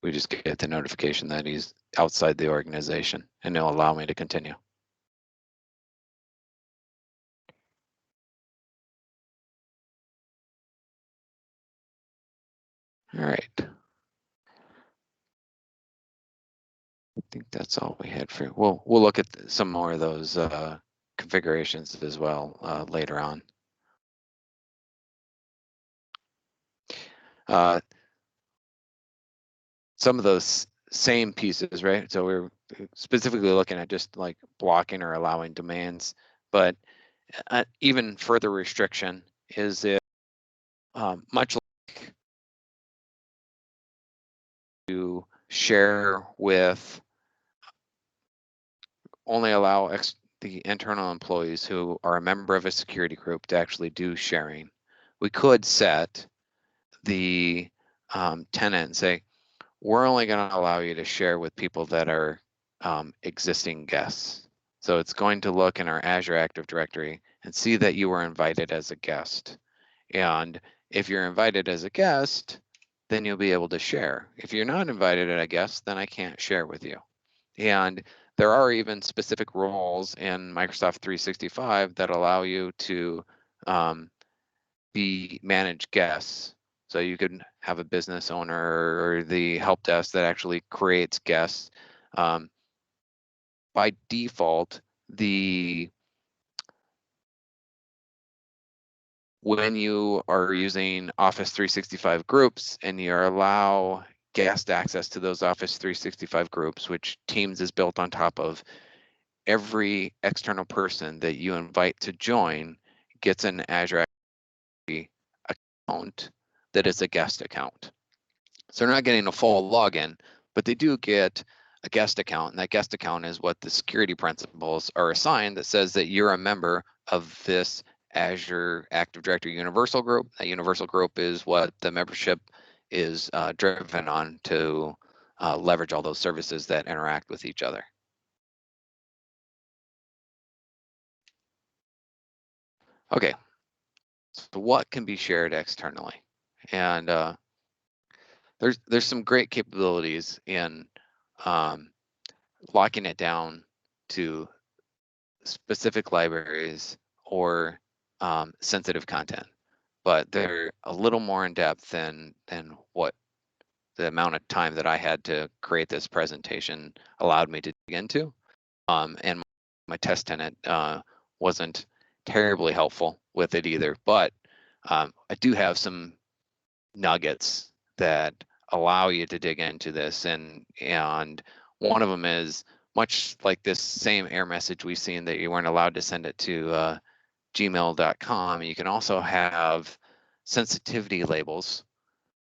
We just get the notification that he's outside the organization, and it'll allow me to continue. All right. I think that's all we had for. We'll look at some more of those configurations as well later on. Some of those same pieces, right? So we're specifically looking at just like blocking or allowing domains, but even further restriction is if much like you share with, only allow the internal employees who are a member of a security group to actually do sharing. We could set the tenant and say, we're only going to allow you to share with people that are existing guests. So it's going to look in our Azure Active Directory and see that you were invited as a guest. And if you're invited as a guest, then you'll be able to share. If you're not invited as a guest, then I can't share with you. And there are even specific roles in Microsoft 365 that allow you to be managed guests. So you could have a business owner or the help desk that actually creates guests. by default, when you are using Office 365 groups and you allow guest access to those Office 365 groups, which Teams is built on top of, every external person that you invite to join gets an Azure account that is a guest account. So they're not getting a full login, but they do get a guest account, and that guest account is what the security principles are assigned that says that you're a member of this Azure Active Directory Universal Group. That Universal Group is what the membership is driven on to leverage all those services that interact with each other. Okay, so what can be shared externally? And there's some great capabilities in locking it down to specific libraries or sensitive content, but they're a little more in depth than what the amount of time that I had to create this presentation allowed me to dig into. And my test tenant wasn't terribly helpful with it either, but I do have some nuggets that allow you to dig into this, and one of them is, much like this same error message we've seen that you weren't allowed to send it to gmail.com, you can also have sensitivity labels,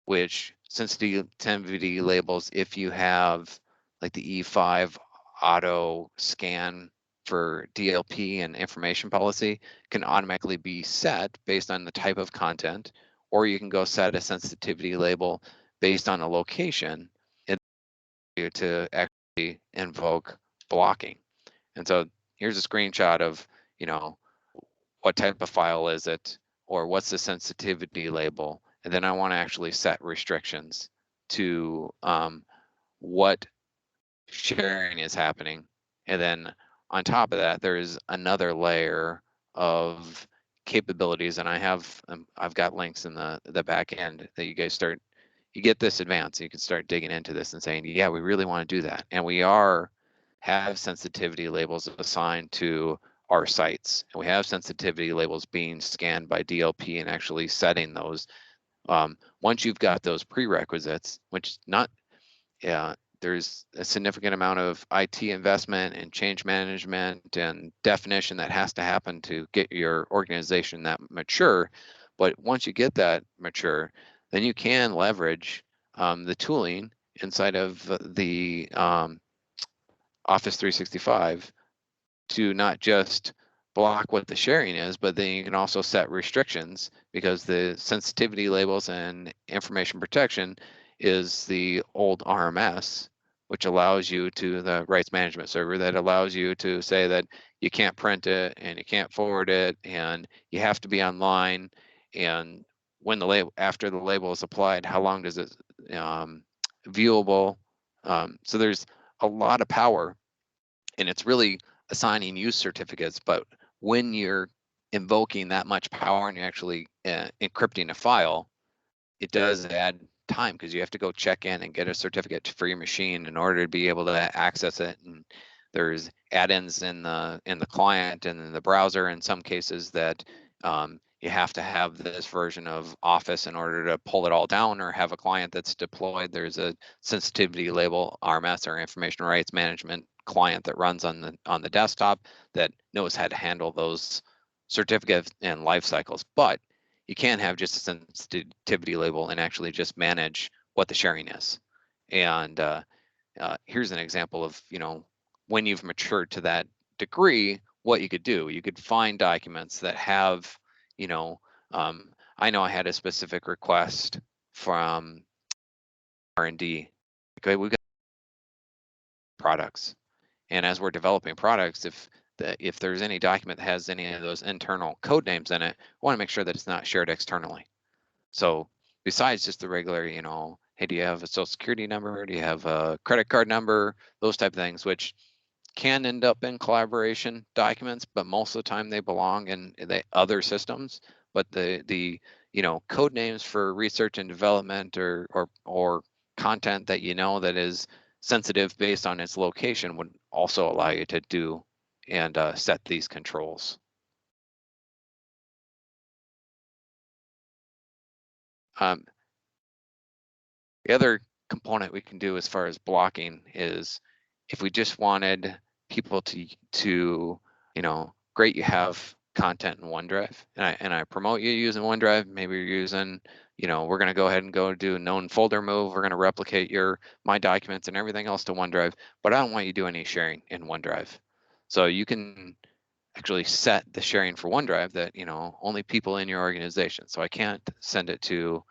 which sensitivity labels, if you have like the E5 auto scan for DLP and information policy, can automatically be set based on the type of content, or you can go set a sensitivity label based on a location to actually invoke blocking. And so here's a screenshot of, what type of file is it, or what's the sensitivity label, and then I want to actually set restrictions to what sharing is happening. And then on top of that, there's another layer of capabilities, and I've got links in the back end that you guys you get this advanced, you can start digging into this and saying, yeah, we really want to do that. And we have sensitivity labels assigned to our sites, and we have sensitivity labels being scanned by DLP and actually setting those. Once you've got those prerequisites, which there's a significant amount of IT investment and change management and definition that has to happen to get your organization that mature. But once you get that mature, then you can leverage the tooling inside of the Office 365 to not just block what the sharing is, but then you can also set restrictions, because the sensitivity labels and information protection is the old RMS, which allows you to the rights management server that allows you to say that you can't print it and you can't forward it and you have to be online. And when the label, after the label is applied, how long does it viewable? So there's a lot of power, and it's really assigning use certificates. But when you're invoking that much power and you're actually encrypting a file, it does add time, because you have to go check in and get a certificate for your machine in order to be able to access it. And there's add-ins in the client and in the browser in some cases that you have to have this version of Office in order to pull it all down, or have a client that's deployed. There's a sensitivity label RMS, or information rights management client, that runs on the desktop that knows how to handle those certificates and life cycles. But you can have just a sensitivity label and actually just manage what the sharing is. And here's an example of, when you've matured to that degree, what you could do. You could find documents that have, I know I had a specific request from R&D. Okay, we've got products, and as we're developing products, if there's any document that has any of those internal code names in it, I want to make sure that it's not shared externally. So besides just the regular, hey, do you have a social security number? Do you have a credit card number? Those type of things, which can end up in collaboration documents, but most of the time they belong in the other systems. But the code names for research and development or content that that is sensitive based on its location would also allow you to do and set these controls. The other component we can do as far as blocking is if we just wanted people to great, you have content in OneDrive, and I promote you using OneDrive. Maybe you're using, we're going to go ahead and go do known folder move. We're going to replicate my documents and everything else to OneDrive, but I don't want you to do any sharing in OneDrive. So you can actually set the sharing for OneDrive that only people in your organization. So I can't send it to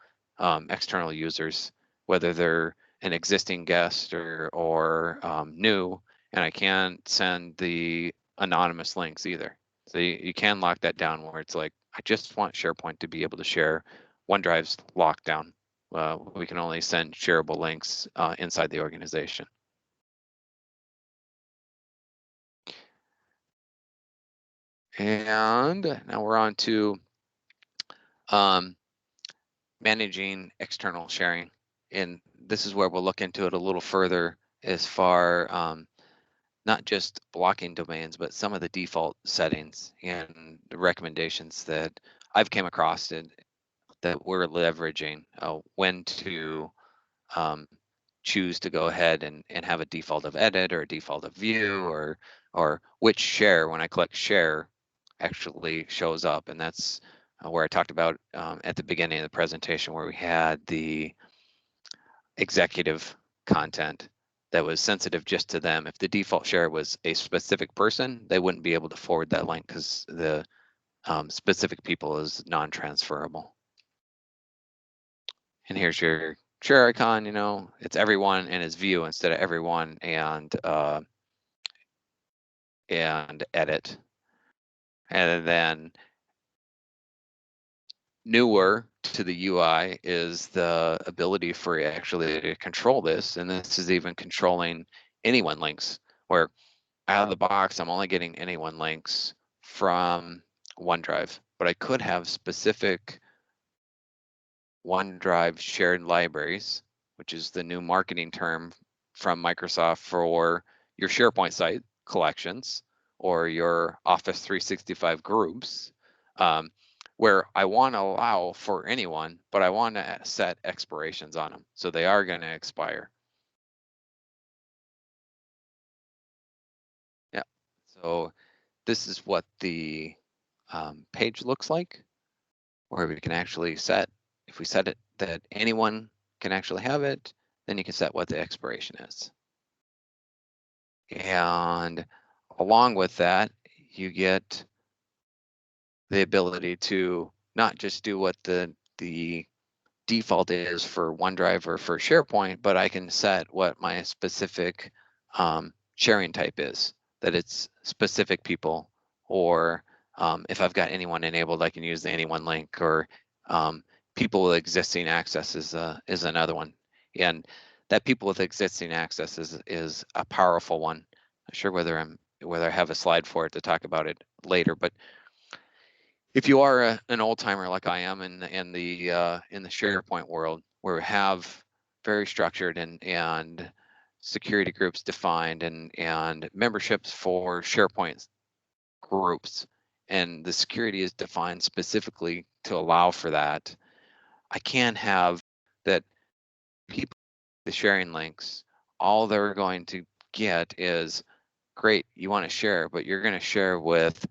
external users, whether they're an existing guest or new, and I can't send the anonymous links either. So you can lock that down where it's like, I just want SharePoint to be able to share. OneDrive's locked down. We can only send shareable links inside the organization. And now we're on to managing external sharing. And this is where we'll look into it a little further as far not just blocking domains, but some of the default settings and the recommendations that I've came across that we're leveraging when to choose to go ahead and have a default of edit or a default of view or which share when I click share actually shows up. And that's where I talked about at the beginning of the presentation where we had the executive content that was sensitive just to them. If the default share was a specific person, they wouldn't be able to forward that link because the specific people is non-transferable. And here's your share icon, it's everyone and it's view instead of everyone and edit. And then newer to the UI is the ability for you actually to control this. And this is even controlling anyone links, where out of the box, I'm only getting anyone links from OneDrive, but I could have specific OneDrive shared libraries, which is the new marketing term from Microsoft for your SharePoint site collections or your Office 365 groups, where I want to allow for anyone, but I want to set expirations on them. So they are going to expire. Yeah. So this is what the page looks like, where we can actually set, if we set it that anyone can actually have it, then you can set what the expiration is. And along with that, you get the ability to not just do what the default is for OneDrive or for SharePoint, but I can set what my specific sharing type is, that it's specific people, or if I've got anyone enabled, I can use the anyone link, or people with existing access is another one. And that people with existing access is a powerful one. Not sure whether I have a slide for it to talk about it later, but if you are an old timer like I am in the SharePoint world, where we have very structured and security groups defined and memberships for SharePoint groups, and the security is defined specifically to allow for that, I can have that people, the sharing links, all they're going to get is, great, you want to share, but you're going to share with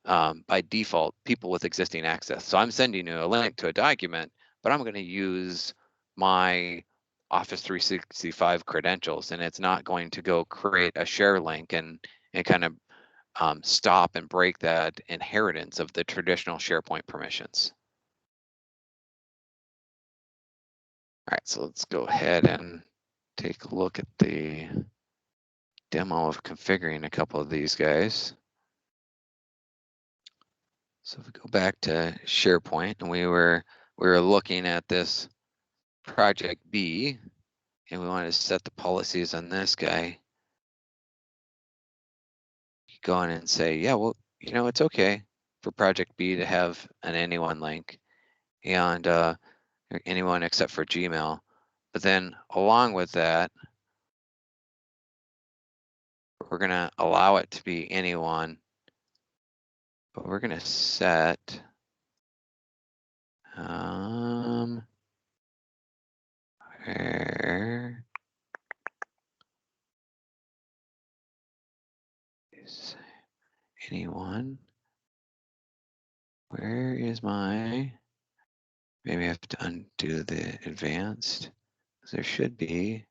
by default, people with existing access. So I'm sending you a link to a document, but I'm going to use my Office 365 credentials, and it's not going to go create a share link and kind of stop and break that inheritance of the traditional SharePoint permissions. All right, so let's go ahead and take a look at the demo of configuring a couple of these guys. So if we go back to SharePoint, and we were looking at this project B, and we want to set the policies on this guy. You go in and say, yeah, well, it's okay for project B to have an anyone link and anyone except for Gmail. But then along with that, We're going to allow it to be anyone, but we're going to set where is anyone? Where is my, maybe I have to undo the advanced, because there should be.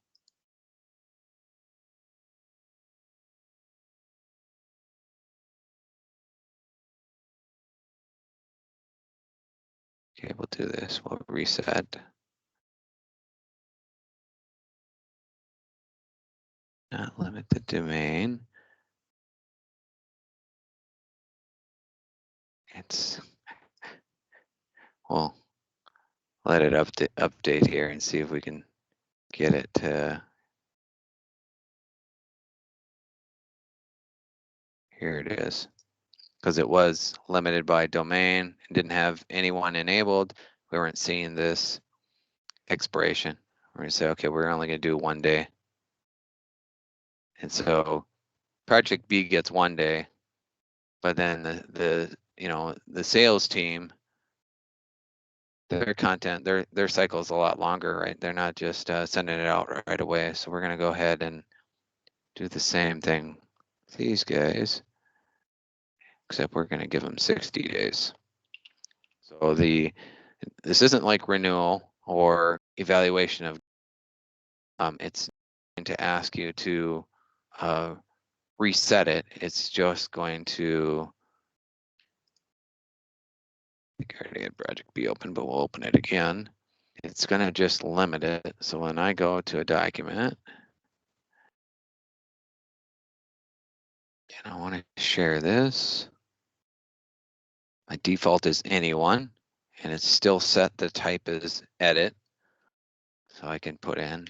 Okay, we'll do this, we'll reset. Not limit the domain. It's, well, let it update here and see if we can get it to, here it is. Because it was limited by domain, didn't have anyone enabled. We weren't seeing this expiration. We're gonna say, okay, we're only gonna do 1 day. And so project B gets 1 day, but then the sales team, their content, their cycle is a lot longer, right? They're not just sending it out right away. So we're gonna go ahead and do the same thing with these guys, except we're gonna give them 60 days. So this isn't like renewal or evaluation of, it's going to ask you to reset it. It's just going to, I think I already had project B open, but we'll open it again. It's going to just limit it. So when I go to a document, and I want to share this, my default is anyone, and it's still set, the type is edit. So I can put in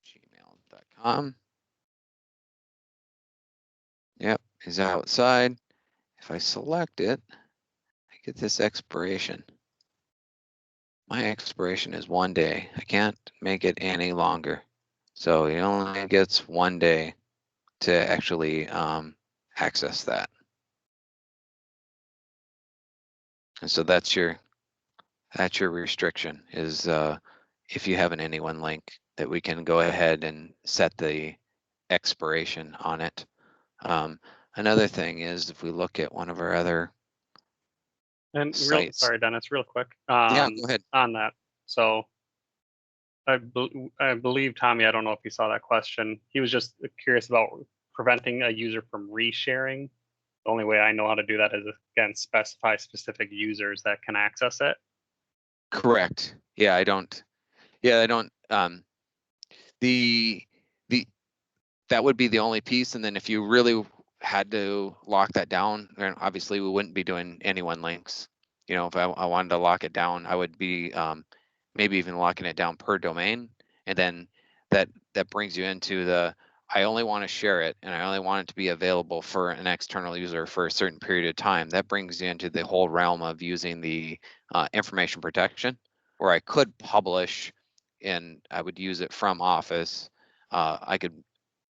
gmail.com. Yep, is outside. If I select it, I get this expiration. My expiration is 1 day. I can't make it any longer. So it only gets 1 day to actually access that. And so that's your restriction, is if you have an anyone link, that we can go ahead and set the expiration on it. Another thing is, if we look at one of our other sites. Sorry, Dennis, real quick. Yeah, go ahead. On that, so I believe Tommy, I don't know if you saw that question. He was just curious about preventing a user from resharing. The only way I know how to do that is, again, specify specific users that can access it. Correct. Yeah, I don't. That would be the only piece. And then if you really had to lock that down, then obviously we wouldn't be doing anyone links. You know, if I wanted to lock it down, I would be maybe even locking it down per domain. And then that brings you into the, I only want to share it, and I only want it to be available for an external user for a certain period of time. That brings you into the whole realm of using the information protection, where I could publish and I would use it from Office. I could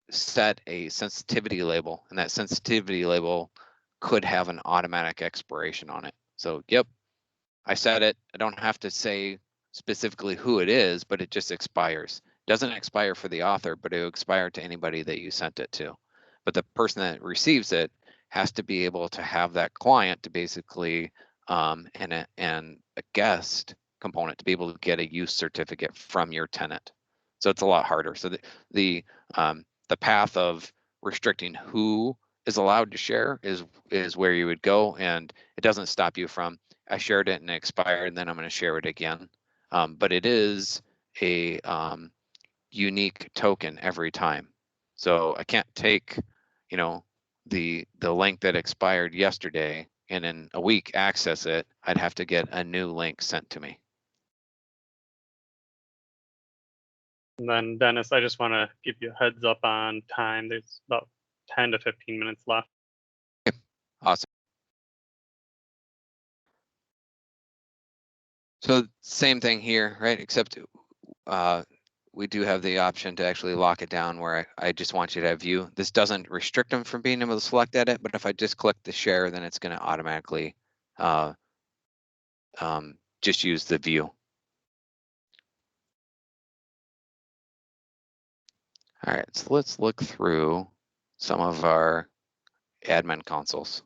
set a sensitivity label, and that sensitivity label could have an automatic expiration on it. So, yep, I set it. I don't have to say specifically who it is, but it just expires. It doesn't expire for the author, but it will expire to anybody that you sent it to. But the person that receives it has to be able to have that client to basically, and a guest component to be able to get a use certificate from your tenant. So it's a lot harder. So the path of restricting who is allowed to share is where you would go, and it doesn't stop you from, I shared it and it expired, and then I'm going to share it again. But it is a unique token every time. So I can't take, the link that expired yesterday and in a week access it. I'd have to get a new link sent to me. And then Dennis, I just want to give you a heads up on time. There's about 10 to 15 minutes left. Okay. Awesome. So same thing here, right? Except we do have the option to actually lock it down where I just want you to have view. This doesn't restrict them from being able to select edit, but if I just click the share, then it's going to automatically just use the view. All right, so let's look through some of our admin consoles.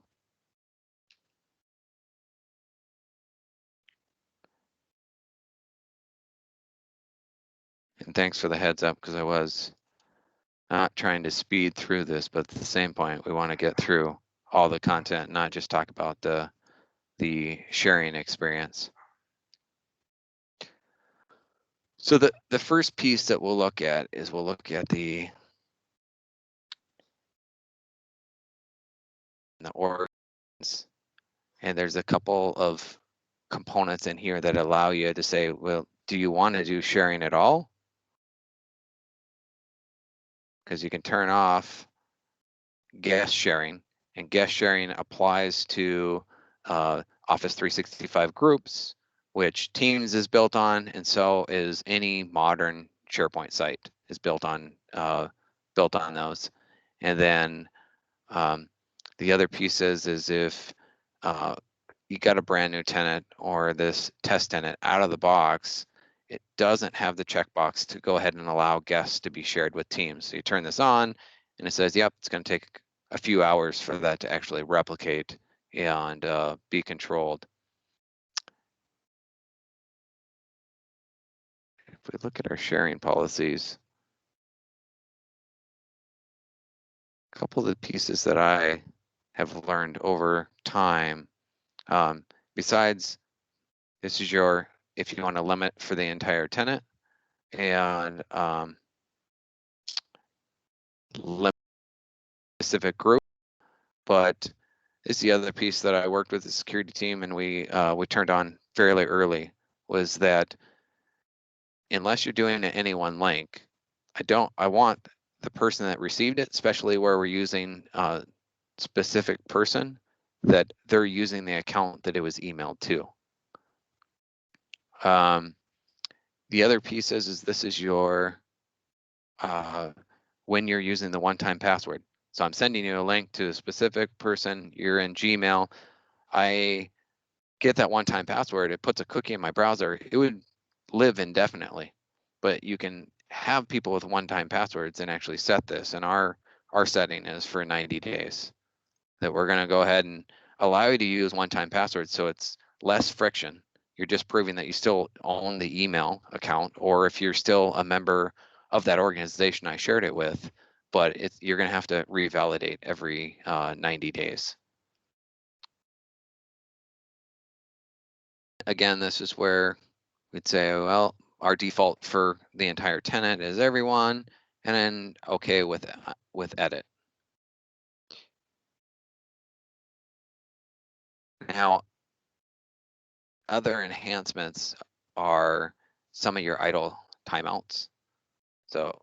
And thanks for the heads up, because I was not trying to speed through this, but at the same point, we want to get through all the content, not just talk about the sharing experience. So the first piece that we'll look at is we'll look at the organs, and there's a couple of components in here that allow you to say, well, do you want to do sharing at all? Because you can turn off guest sharing, and guest sharing applies to Office 365 groups, which Teams is built on, and so is any modern SharePoint site is built on those. And then the other piece is if you got a brand new tenant or this test tenant out of the box, it doesn't have the checkbox to go ahead and allow guests to be shared with Teams. So you turn this on and it says, yep, it's going to take a few hours for that to actually replicate and be controlled. If we look at our sharing policies, a couple of the pieces that I have learned over time, besides this is your, if you want to limit for the entire tenant, and limit specific group, but this is the other piece that I worked with the security team and we turned on fairly early, was that unless you're doing any one link, I want the person that received it, especially where we're using a specific person, that they're using the account that it was emailed to. The other piece is this is your, when you're using the one-time password. So I'm sending you a link to a specific person, you're in Gmail, I get that one-time password, it puts a cookie in my browser, it would live indefinitely. But you can have people with one-time passwords and actually set this, and our setting is for 90 days. That we're gonna go ahead and allow you to use one-time passwords so it's less friction. You're just proving that you still own the email account, or if you're still a member of that organization I shared it with, but you're gonna have to revalidate every 90 days. Again, this is where we'd say, well, our default for the entire tenant is everyone, and then okay with edit. Now, other enhancements are some of your idle timeouts. So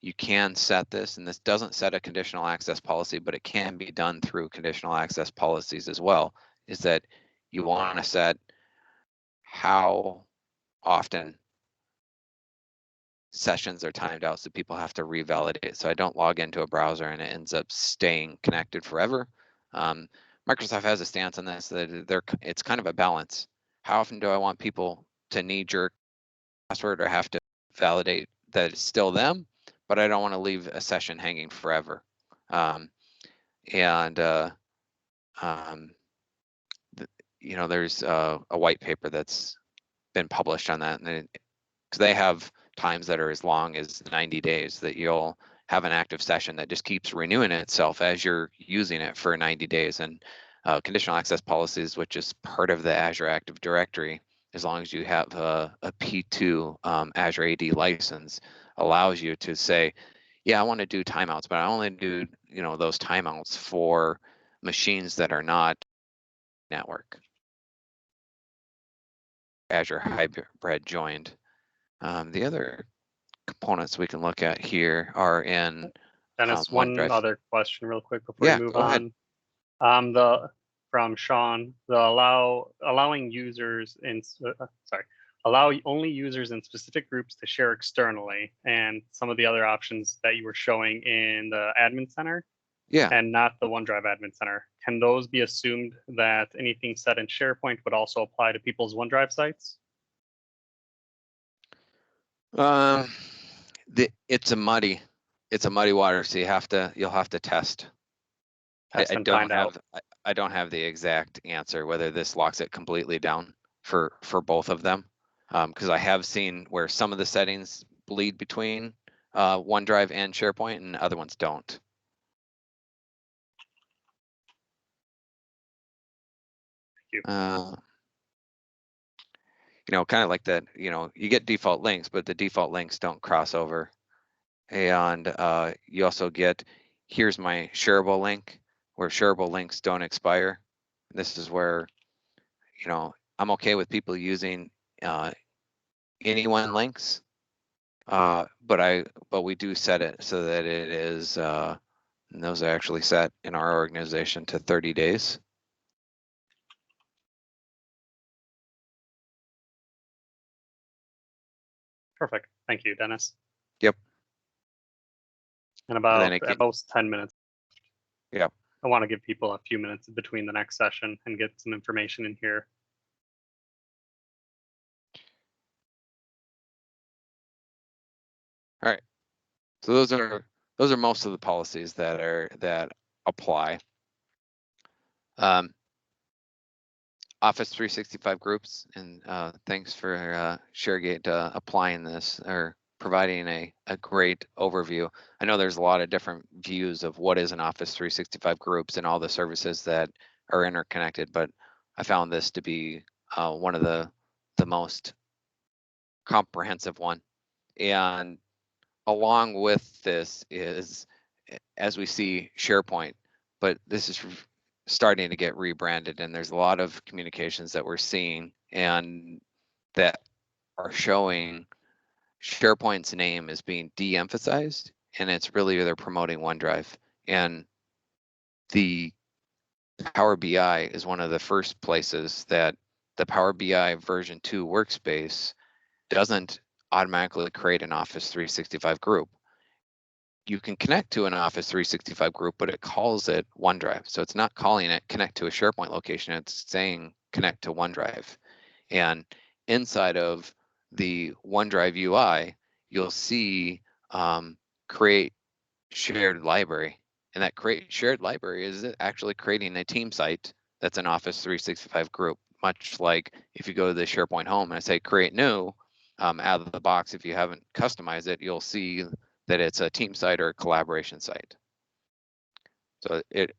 you can set this, and this doesn't set a conditional access policy, but it can be done through conditional access policies as well, is that you want to set how often sessions are timed out, so people have to revalidate. So I don't log into a browser and it ends up staying connected forever. Microsoft has a stance on this that it's kind of a balance. How often do I want people to knee-jerk password or have to validate that it's still them, but I don't want to leave a session hanging forever. You know, there's a white paper that's been published on that, and because they have times that are as long as 90 days that you'll have an active session that just keeps renewing itself as you're using it for 90 days. And conditional access policies, which is part of the Azure Active Directory, as long as you have a P2 Azure AD license, allows you to say, yeah, I want to do timeouts, but I only do, you know, those timeouts for machines that are not network. Azure Hybrid joined. The other components we can look at here are in Dennis, one OneDrive. other question real quick before we move go on. ahead. From Sean, allowing users in allow only users in specific groups to share externally, and some of the other options that you were showing in the admin center Yeah. and not the OneDrive admin center. Can those be assumed that anything said in SharePoint would also apply to people's OneDrive sites? It's a muddy water, so you'll have to test. Test I and don't find out. have I don't have the exact answer whether this locks it completely down for both of them, because I have seen where some of the settings bleed between OneDrive and SharePoint, and other ones don't. Thank you. You know, kind of like that. You know, you get default links, but the default links don't cross over, and you also get here's my shareable link, where shareable links don't expire. This is where, you know, I'm okay with people using anyone links, but we do set it so that it is, and those are actually set in our organization to 30 days. Perfect. Thank you, Dennis. Yep. And about And at most 10 minutes. Yep. I want to give people a few minutes between the next session and get some information in here. All right. So those are most of the policies that apply. Office 365 groups, and thanks for ShareGate applying this or providing a great overview. I know there's a lot of different views of what is an Office 365 groups and all the services that are interconnected, but I found this to be one of the most comprehensive one. And along with this is, as we see, SharePoint, but this is starting to get rebranded, and there's a lot of communications that we're seeing and that are showing SharePoint's name is being de-emphasized, and it's really they're promoting OneDrive. And the Power BI is one of the first places that the Power BI version 2 workspace doesn't automatically create an Office 365 group. You can connect to an Office 365 group, but it calls it OneDrive. So it's not calling it connect to a SharePoint location, it's saying connect to OneDrive. And inside of the OneDrive UI, you'll see create shared library. And that create shared library is actually creating a team site that's an Office 365 group, much like if you go to the SharePoint home and I say create new, out of the box, if you haven't customized it, you'll see that it's a team site or a collaboration site. So it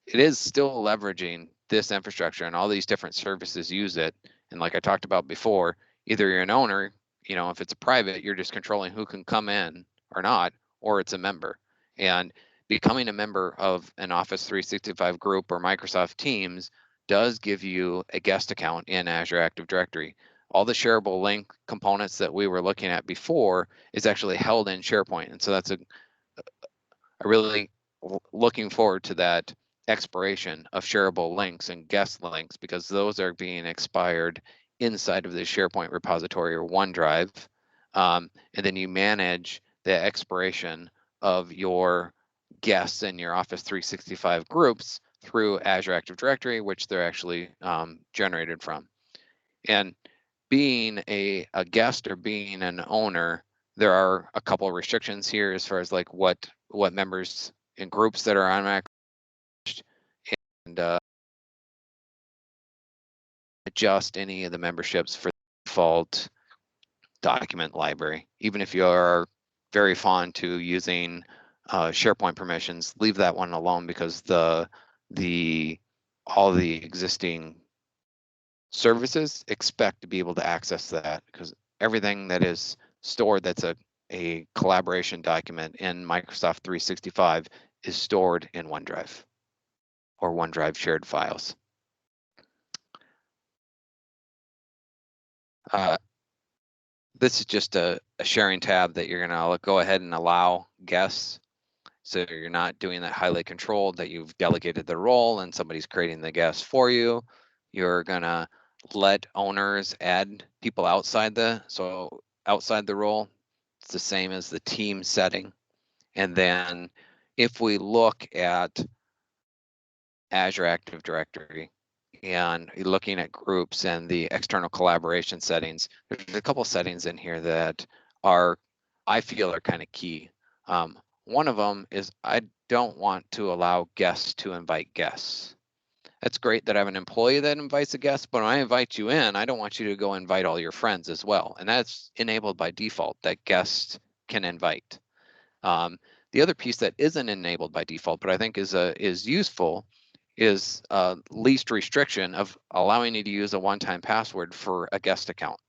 is still leveraging this infrastructure, and all these different services use it. And like I talked about before, either you're an owner, you know, if it's a private, you're just controlling who can come in or not, or it's a member. And becoming a member of an Office 365 group or Microsoft Teams does give you a guest account in Azure Active Directory. All the shareable link components that we were looking at before is actually held in SharePoint. And so that's I really looking forward to that expiration of shareable links and guest links, because those are being expired inside of the SharePoint repository or OneDrive. And then you manage the expiration of your guests in your Office 365 groups through Azure Active Directory, which they're actually generated from. And being a guest or being an owner, there are a couple of restrictions here as far as like what members and groups that are automatically and adjust any of the memberships for the default document library. Even if you are very fond to using SharePoint permissions, leave that one alone, because all the existing services expect to be able to access that, because everything that is stored that's a collaboration document in Microsoft 365 is stored in OneDrive or OneDrive shared files. This is just a sharing tab that you're gonna go ahead and allow guests. So you're not doing that highly controlled, that you've delegated the role and somebody's creating the guest for you. You're gonna let owners add people outside the role. It's the same as the team setting. And then if we look at Azure Active Directory and looking at groups and the external collaboration settings, there's a couple settings in here that I feel are kind of key. One of them is I don't want to allow guests to invite guests. That's great that I have an employee that invites a guest, but when I invite you in, I don't want you to go invite all your friends as well. And that's enabled by default, that guests can invite. The other piece that isn't enabled by default, but I think is useful, is least restriction of allowing you to use a one-time password for a guest account.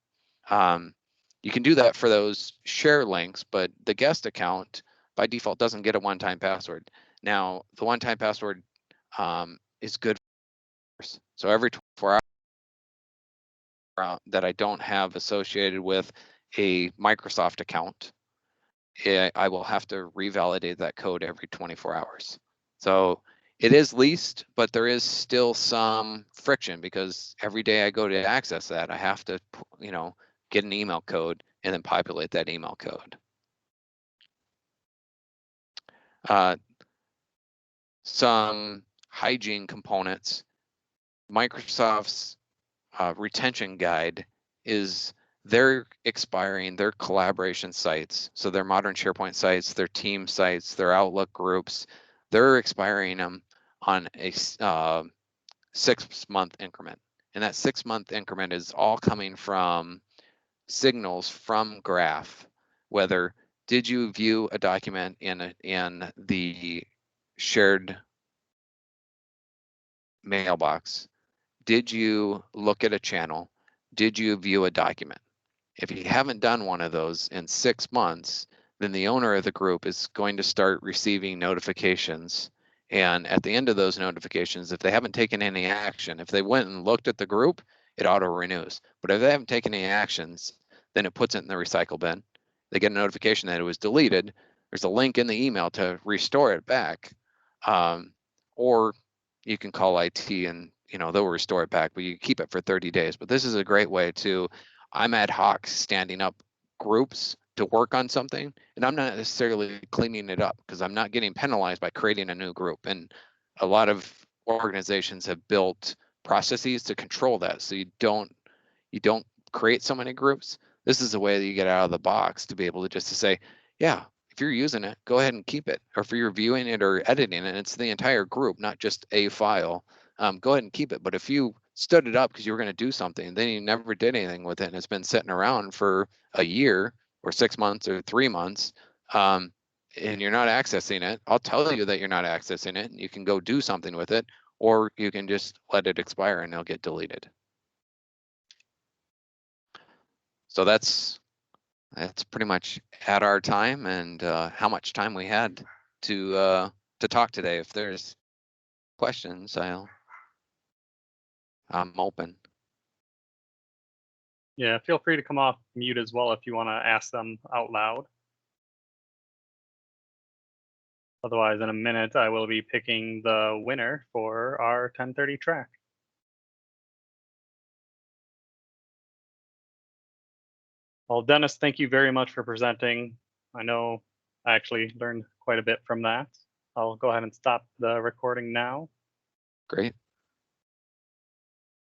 You can do that for those share links, but the guest account by default doesn't get a one-time password. Now, the one-time password is good. So every 24 hours that I don't have associated with a Microsoft account, I will have to revalidate that code every 24 hours. So it is leased, but there is still some friction because every day I go to access that, I have to, get an email code and then populate that email code. Some hygiene components. Microsoft's retention guide is their expiring, their collaboration sites. So their modern SharePoint sites, their team sites, their Outlook groups, they're expiring them on a 6-month increment. And that 6-month increment is all coming from signals from Graph, whether did you view a document in the shared mailbox? Did you look at a channel? Did you view a document? If you haven't done one of those in 6 months, then the owner of the group is going to start receiving notifications. And at the end of those notifications, if they haven't taken any action, if they went and looked at the group, it auto renews. But if they haven't taken any actions, then it puts it in the recycle bin. They get a notification that it was deleted. There's a link in the email to restore it back. Or you can call IT and they'll restore it back, but you keep it for 30 days. But this is a great way to, I'm ad hoc standing up groups to work on something, and I'm not necessarily cleaning it up because I'm not getting penalized by creating a new group. And a lot of organizations have built processes to control that, so you don't create so many groups. This is a way that you get out of the box to be able to just to say, yeah, if you're using it, go ahead and keep it. Or if you're viewing it or editing it, it's the entire group, not just a file. Go ahead and keep it. But if you stood it up because you were going to do something, then you never did anything with it, and it's been sitting around for a year or 6 months or 3 months, and you're not accessing it, I'll tell you that you're not accessing it, and you can go do something with it, or you can just let it expire and it'll get deleted. So that's pretty much at our time and how much time we had to talk today. If there's questions, I'm open. Yeah, feel free to come off mute as well if you want to ask them out loud. Otherwise, in a minute, I will be picking the winner for our 1030 track. Well, Dennis, thank you very much for presenting. I know I actually learned quite a bit from that. I'll go ahead and stop the recording now. Great.